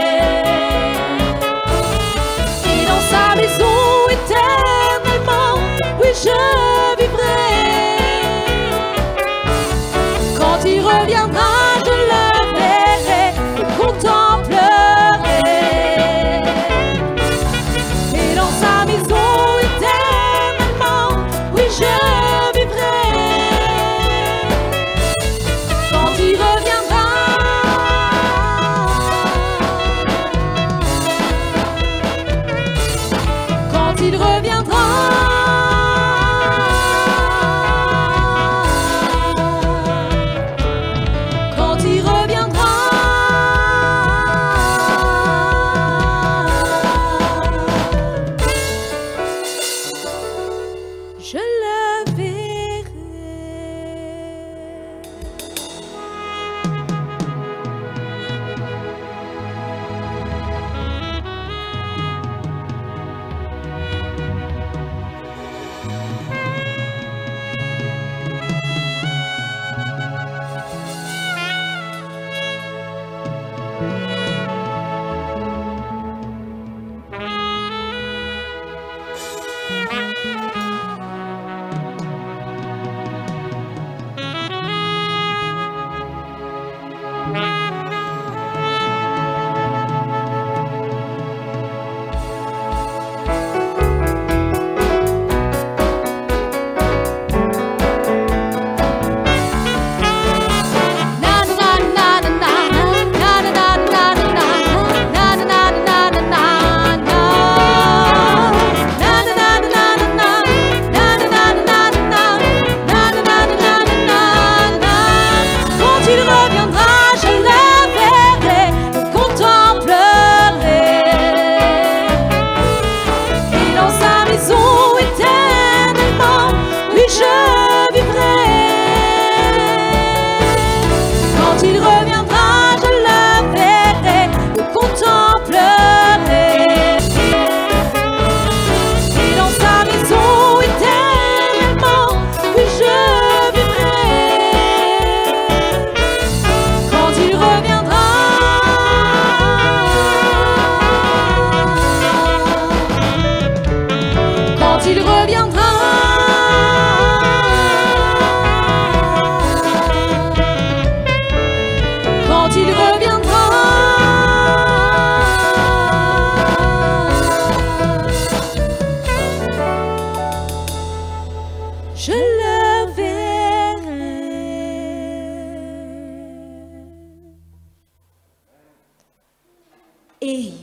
Et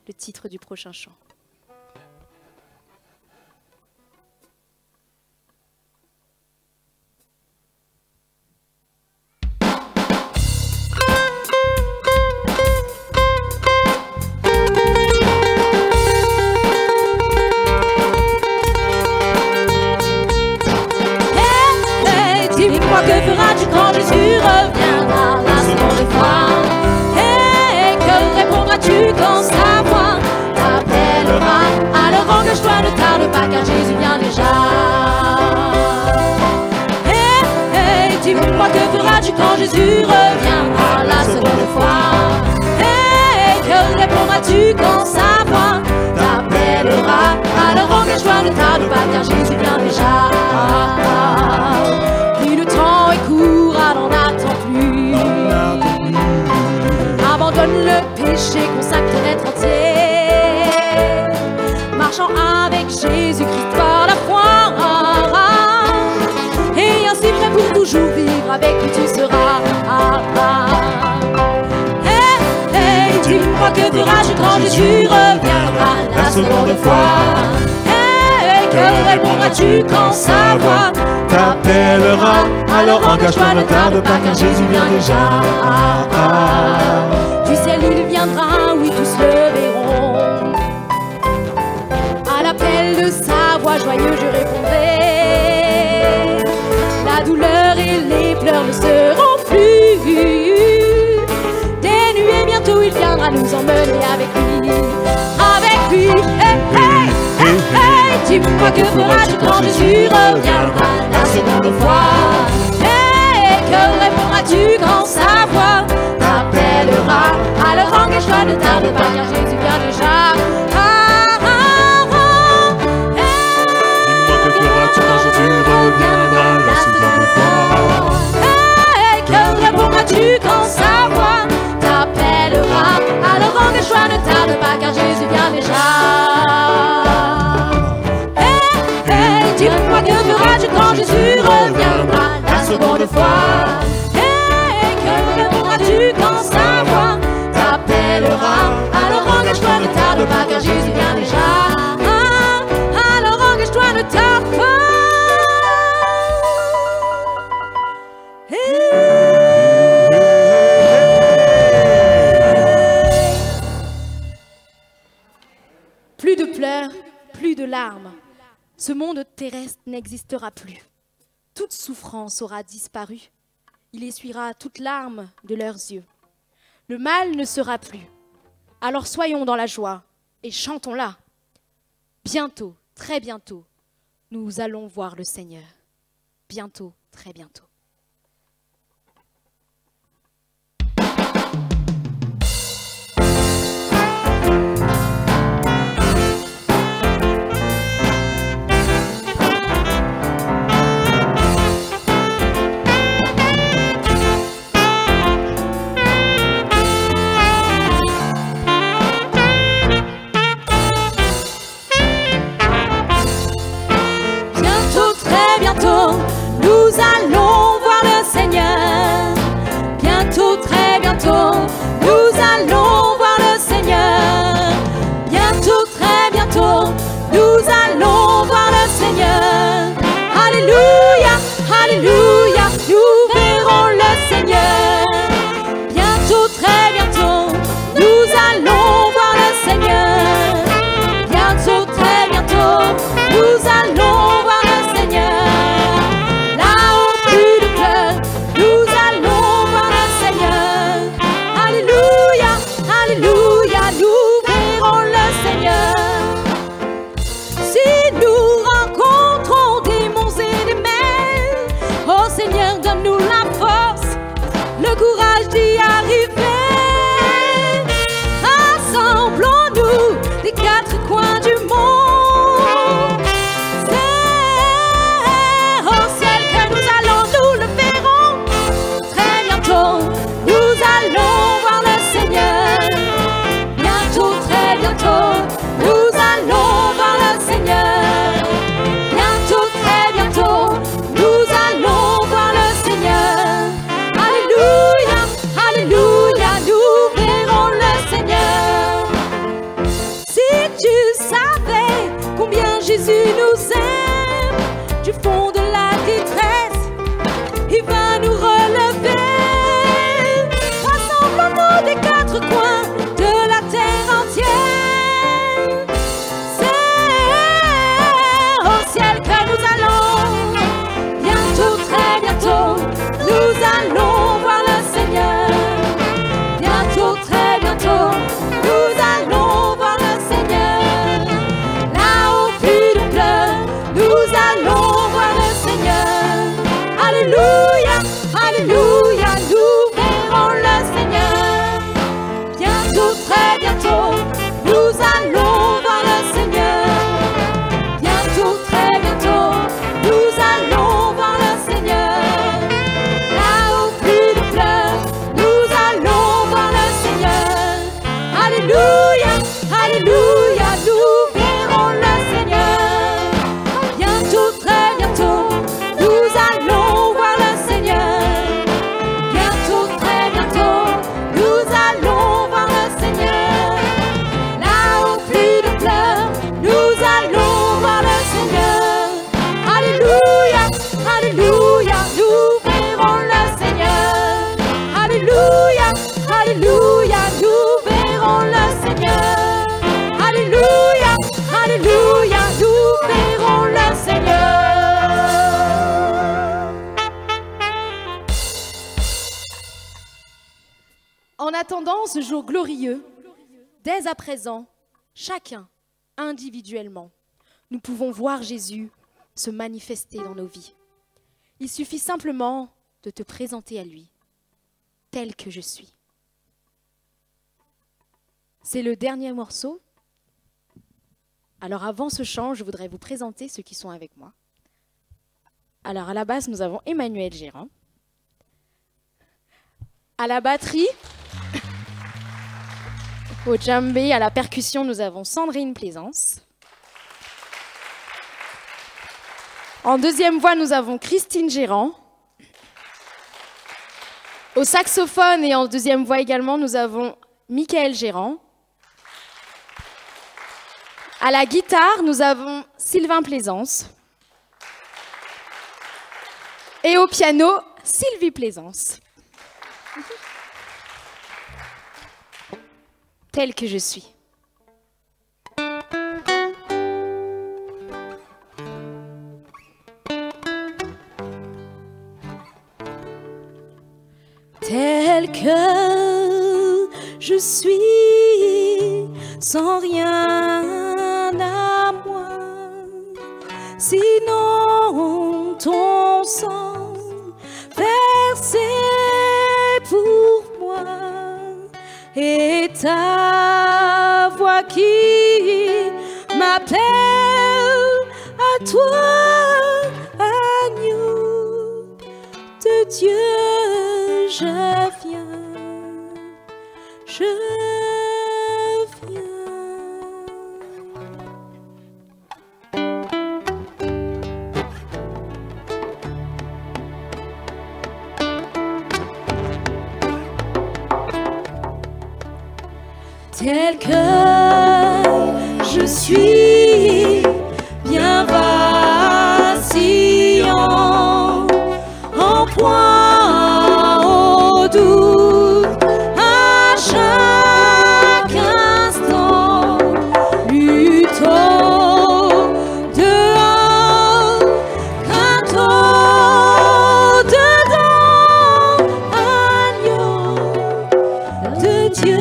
le titre du prochain chant. Dis-moi que feras-tu quand Jésus reviendra la seconde fois? Et que répondras-tu quand sa voix t'appellera? Alors engage-toi, ne tarde pas car Jésus vient déjà. Dis-moi que feras-tu quand Jésus reviendra la seconde fois? Et que répondras-tu quand sa voix t'appellera? Alors engage-toi, ne tarde pas car Jésus vient déjà. Le temps est court, alors n'attends plus. Abandonne le péché, consacre ton être entier. Marchant avec Jésus-Christ par la foi. Et ainsi prêt pour toujours vivre, avec lui tu seras. Hey, dis-moi que feras-tu quand Jésus reviendra la seconde fois? Hey, que répondras-tu quand sa voix t'appellera? Alors engage-toi, ne tarde pas car Jésus vient déjà. Du ciel il viendra, oui tous le verront. À l'appel de sa voix joyeux je répondrai. La douleur et les pleurs ne seront plus. Des nuées bientôt il viendra nous emmener avec lui. Avec lui, hey, hey, hey, hey. Dis-moi que feras-tu quand Jésus reviendra la seconde fois? Et que répondras-tu quand sa voix t'appellera? Alors engage-toi, ne tarde pas car Jésus vient déjà. Dis-moi que feras-tu quand Jésus reviendra la seconde fois? Et que répondras-tu quand sa voix t'appellera? Alors engage-toi, ne tarde pas car Jésus vient déjà. Dis-moi que feras-tu quand Jésus reviendra la seconde fois? Et que répondras-tu quand sa voix t'appellera? Alors engage-toi, ne tarde pas car Jésus vient déjà. Alors engage-toi, ne tarde pas. Plus de pleurs, plus de larmes. Ce monde terrestre n'existera plus. Toute souffrance aura disparu. Il essuiera toute larme de leurs yeux. Le mal ne sera plus. Alors soyons dans la joie et chantons-la. Bientôt, très bientôt, nous allons voir le Seigneur. Bientôt, très bientôt. bientôt, nous allons voir le Seigneur. Bientôt, très bientôt, nous allons voir le Seigneur. Alléluia, alléluia, nous verrons le Seigneur. Bientôt, très bientôt, nous allons voir le Seigneur. Bientôt, très bientôt, nous allons voir le Seigneur. Là-haut, plus de pleurs, nous allons voir le Seigneur. Alléluia, alléluia, nous verrons le Seigneur. Si nous rencontrons des monts et des mers, oh Seigneur, donne-nous la force, le courage d'y arriver. Rassemblons-nous des quatre coins du monde. C'est au ciel que nous allons, nous le verrons. Très bientôt, nous allons voir le Seigneur. Bientôt, très bientôt, nous allons voir le Seigneur. Bientôt, très bientôt, nous allons voir le Seigneur. Alléluia, alléluia, nous verrons le Seigneur. Si tu savais combien Jésus nous aime, du fond de la détresse, il va nous relever. Rassemblons-nous des quatre coins de la terre entière. C'est au ciel que nous allons. Bientôt, très bientôt, nous allons voir le Seigneur. Bientôt, très bientôt, nous allons voir le Seigneur. Là-haut, plus de pleurs, nous allons voir le Seigneur. Alléluia, alléluia, nous verrons le Seigneur. Bientôt, très bientôt, nous allons voir le Seigneur. Bientôt, très bientôt, nous allons voir le Seigneur. Là-haut, plus de pleurs, nous allons voir le Seigneur. Alléluia, alléluia, nous verrons le Seigneur. Bientôt, très bientôt, nous allons voir le Seigneur. Bientôt, très bientôt, nous allons voir le Seigneur. Là-haut, plus de pleurs, nous allons voir le Seigneur. Alléluia, alléluia, nous verrons le Seigneur. Alléluia, alléluia, nous verrons le Seigneur. Alléluia, alléluia, nous verrons le Seigneur. En attendant ce jour glorieux, dès à présent, chacun, individuellement, nous pouvons voir Jésus se manifester dans nos vies. Il suffit simplement de te présenter à lui, tel que je suis. C'est le dernier morceau. Alors avant ce chant, je voudrais vous présenter ceux qui sont avec moi. Alors à la basse, nous avons Emmanuel Gérant. À la batterie, au djembé, à la percussion, nous avons Sandrine Plaisance. En deuxième voix, nous avons Christine Gérant. Au saxophone et en deuxième voix également, nous avons Michael Gérant. À la guitare, nous avons Sylvain Plaisance. Et au piano, Sylvie Plaisance. Tel que je suis. Tel que je suis, sans rien à moi, sinon ton sang versé pour moi et ta voix qui m'appelle à toi, agneau de Dieu. Je viens, je viens. tel que je suis, bien vacillant, en point au doute, à chaque instant, luttons dehors, craintons dedans, agneau de Dieu.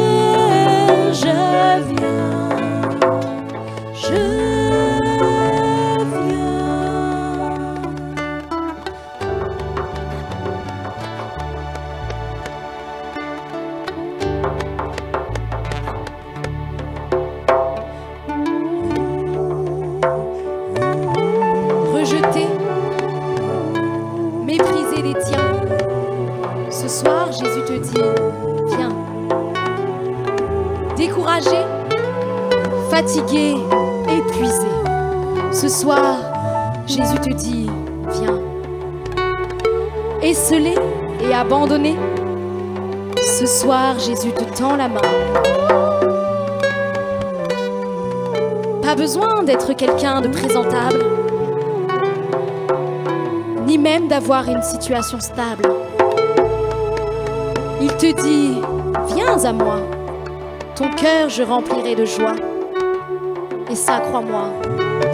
Rejeter, mépriser les tiens. Ce soir, Jésus te dit, viens. Découragé, fatigué, épuisé. Ce soir, Jésus te dit, viens. Esselé et abandonné. Ce soir, Jésus te tend la main. Pas besoin d'être quelqu'un de présentable, ni même d'avoir une situation stable. Il te dit, viens à moi, ton cœur je remplirai de joie. Et ça, crois-moi,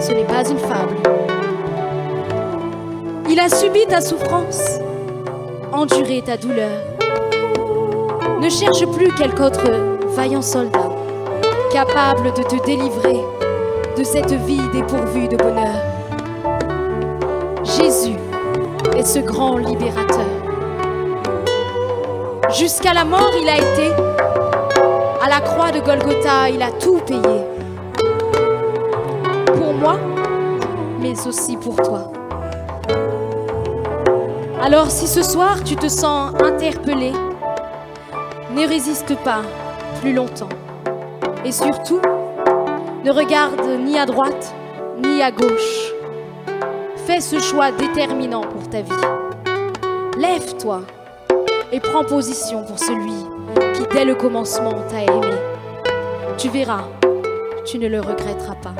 ce n'est pas une fable. Il a subi ta souffrance, enduré ta douleur. Ne cherche plus quelque autre vaillant soldat, capable de te délivrer de cette vie dépourvue de bonheur. Jésus est ce grand libérateur. Jusqu'à la mort, il a été. À la croix de Golgotha, il a tout payé. Pour moi, mais aussi pour toi. Alors si ce soir tu te sens interpellé, ne résiste pas plus longtemps. Et surtout, ne regarde ni à droite, ni à gauche. Fais ce choix déterminant pour ta vie. Lève-toi et prends position pour celui qui, dès le commencement, t'a aimé. Tu verras, tu ne le regretteras pas.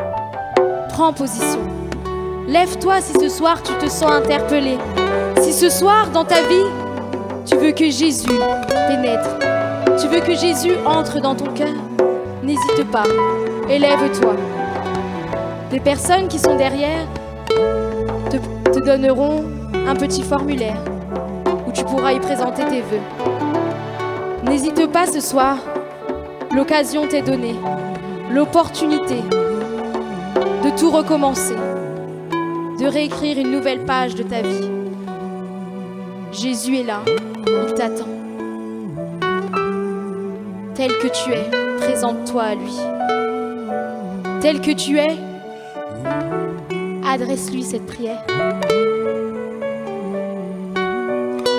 Prends position. Lève-toi si ce soir tu te sens interpellé. Si ce soir, dans ta vie, tu veux que Jésus pénètre, tu veux que Jésus entre dans ton cœur, n'hésite pas, élève-toi. Des personnes qui sont derrière te donneront un petit formulaire où tu pourras y présenter tes vœux. N'hésite pas ce soir, l'occasion t'est donnée, l'opportunité de tout recommencer, de réécrire une nouvelle page de ta vie. Jésus est là, il t'attend. Tel que tu es, présente-toi à lui. Tel que tu es, adresse-lui cette prière.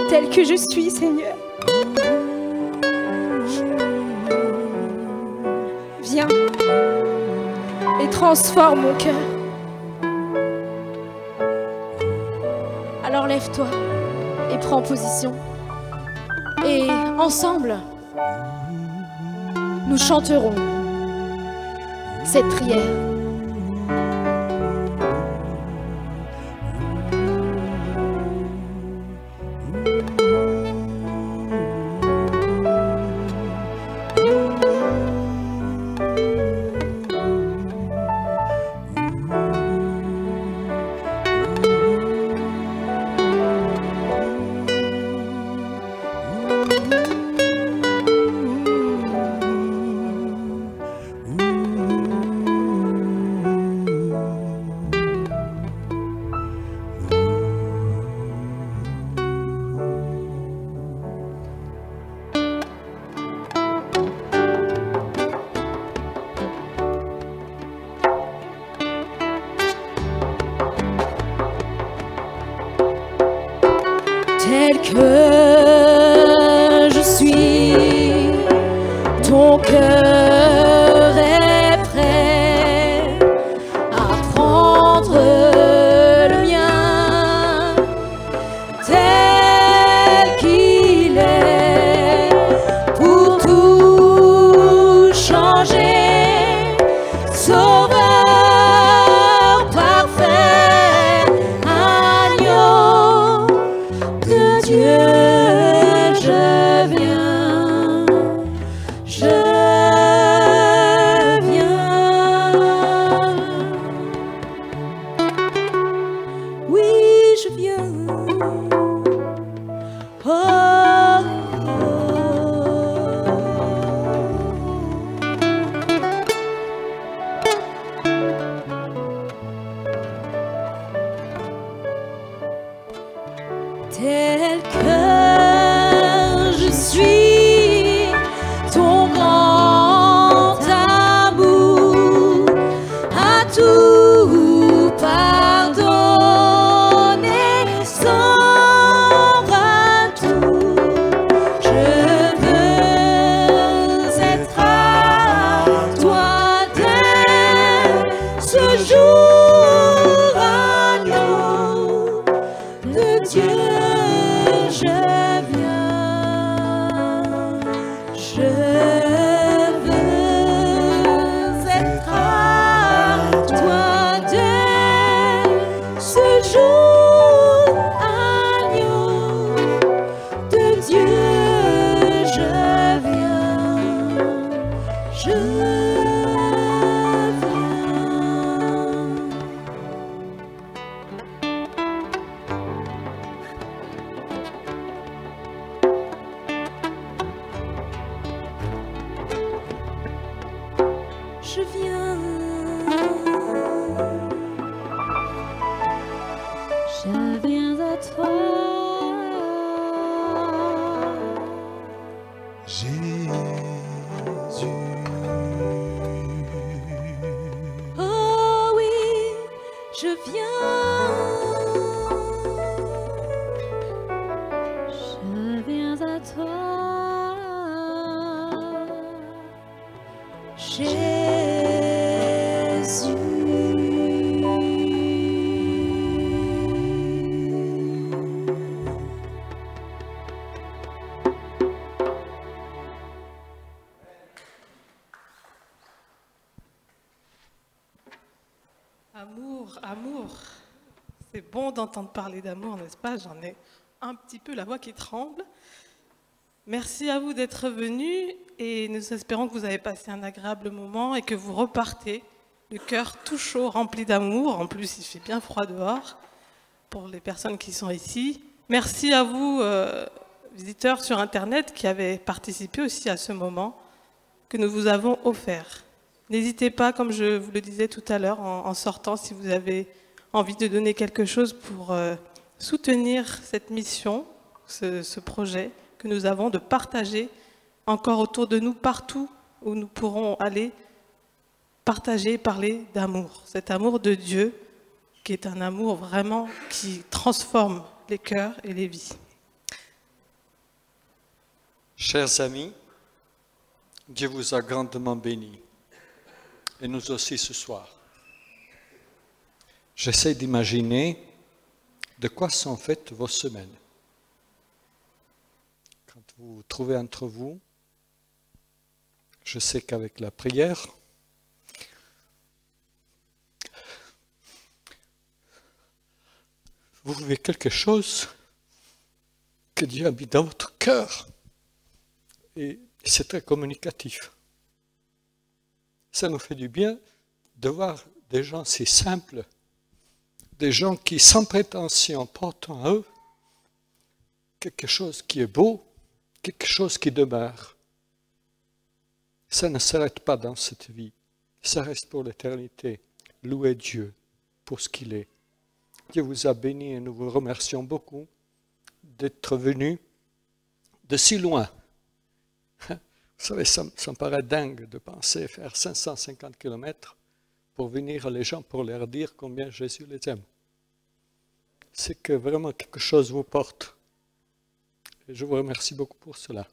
Tel que je suis, Seigneur. Viens et transforme mon cœur. Alors lève-toi et prends position. Et ensemble, nous chanterons cette prière. Tel que je suis, ton cœur est prêt à prendre le mien, tel qu'il est, pour tout changer. je viens. Je viens à toi. Jésus. Oh oui, je viens. Je viens à toi. Amour, amour. C'est bon d'entendre parler d'amour, n'est-ce pas? J'en ai un petit peu la voix qui tremble. Merci à vous d'être venus et nous espérons que vous avez passé un agréable moment et que vous repartez le cœur tout chaud, rempli d'amour. En plus, il fait bien froid dehors pour les personnes qui sont ici. Merci à vous, visiteurs sur Internet, qui avez participé aussi à ce moment que nous vous avons offert. N'hésitez pas, comme je vous le disais tout à l'heure, en sortant, si vous avez envie de donner quelque chose pour soutenir cette mission, ce projet que nous avons de partager encore autour de nous, partout où nous pourrons aller, partager, parler d'amour. Cet amour de Dieu, qui est un amour vraiment qui transforme les cœurs et les vies. Chers amis, Dieu vous a grandement bénis, et nous aussi ce soir. J'essaie d'imaginer de quoi sont faites vos semaines. Quand vous vous trouvez entre vous, je sais qu'avec la prière, vous vivez quelque chose que Dieu a mis dans votre cœur. Et c'est très communicatif. Ça nous fait du bien de voir des gens si simples, des gens qui, sans prétention, portent en eux quelque chose qui est beau, quelque chose qui demeure. Ça ne s'arrête pas dans cette vie, ça reste pour l'éternité. Louez Dieu pour ce qu'il est. Dieu vous a béni et nous vous remercions beaucoup d'être venus de si loin. Vous savez, ça me paraît dingue de penser faire 550 km pour venir les gens pour leur dire combien Jésus les aime. C'est que vraiment quelque chose vous porte. Et je vous remercie beaucoup pour cela.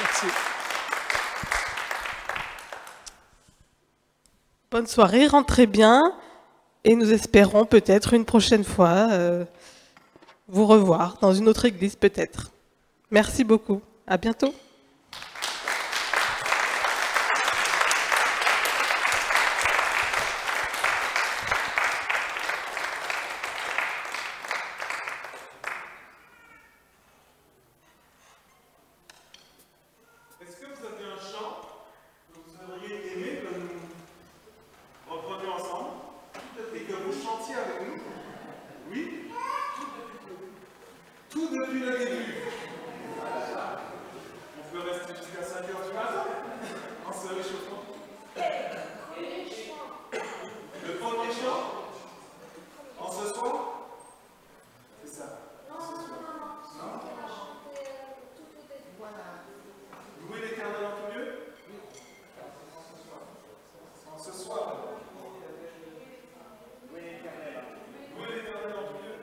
Merci. Bonne soirée, rentrez bien et nous espérons peut-être une prochaine fois vous revoir dans une autre église peut-être. Merci beaucoup, à bientôt. Est-ce que vous avez un chant que vous auriez aimé que nous reprenions ensemble et que vous chantiez avec nous? Oui? Tout depuis le début. On peut rester jusqu'à 5 heures du matin en se réchauffant. Le premier chant? En ce soir? C'est ça. Non? Louer l'Éternel en tout lieu? En ce soir. Louer l'Éternel en tout lieu.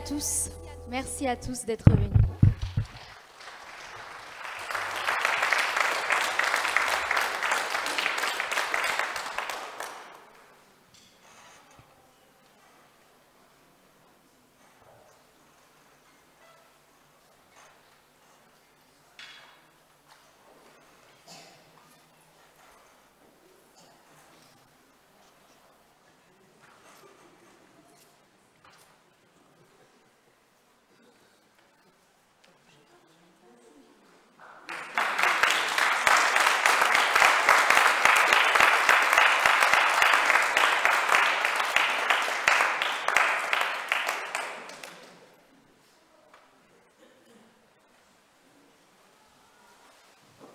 à tous. Merci à tous d'être venus.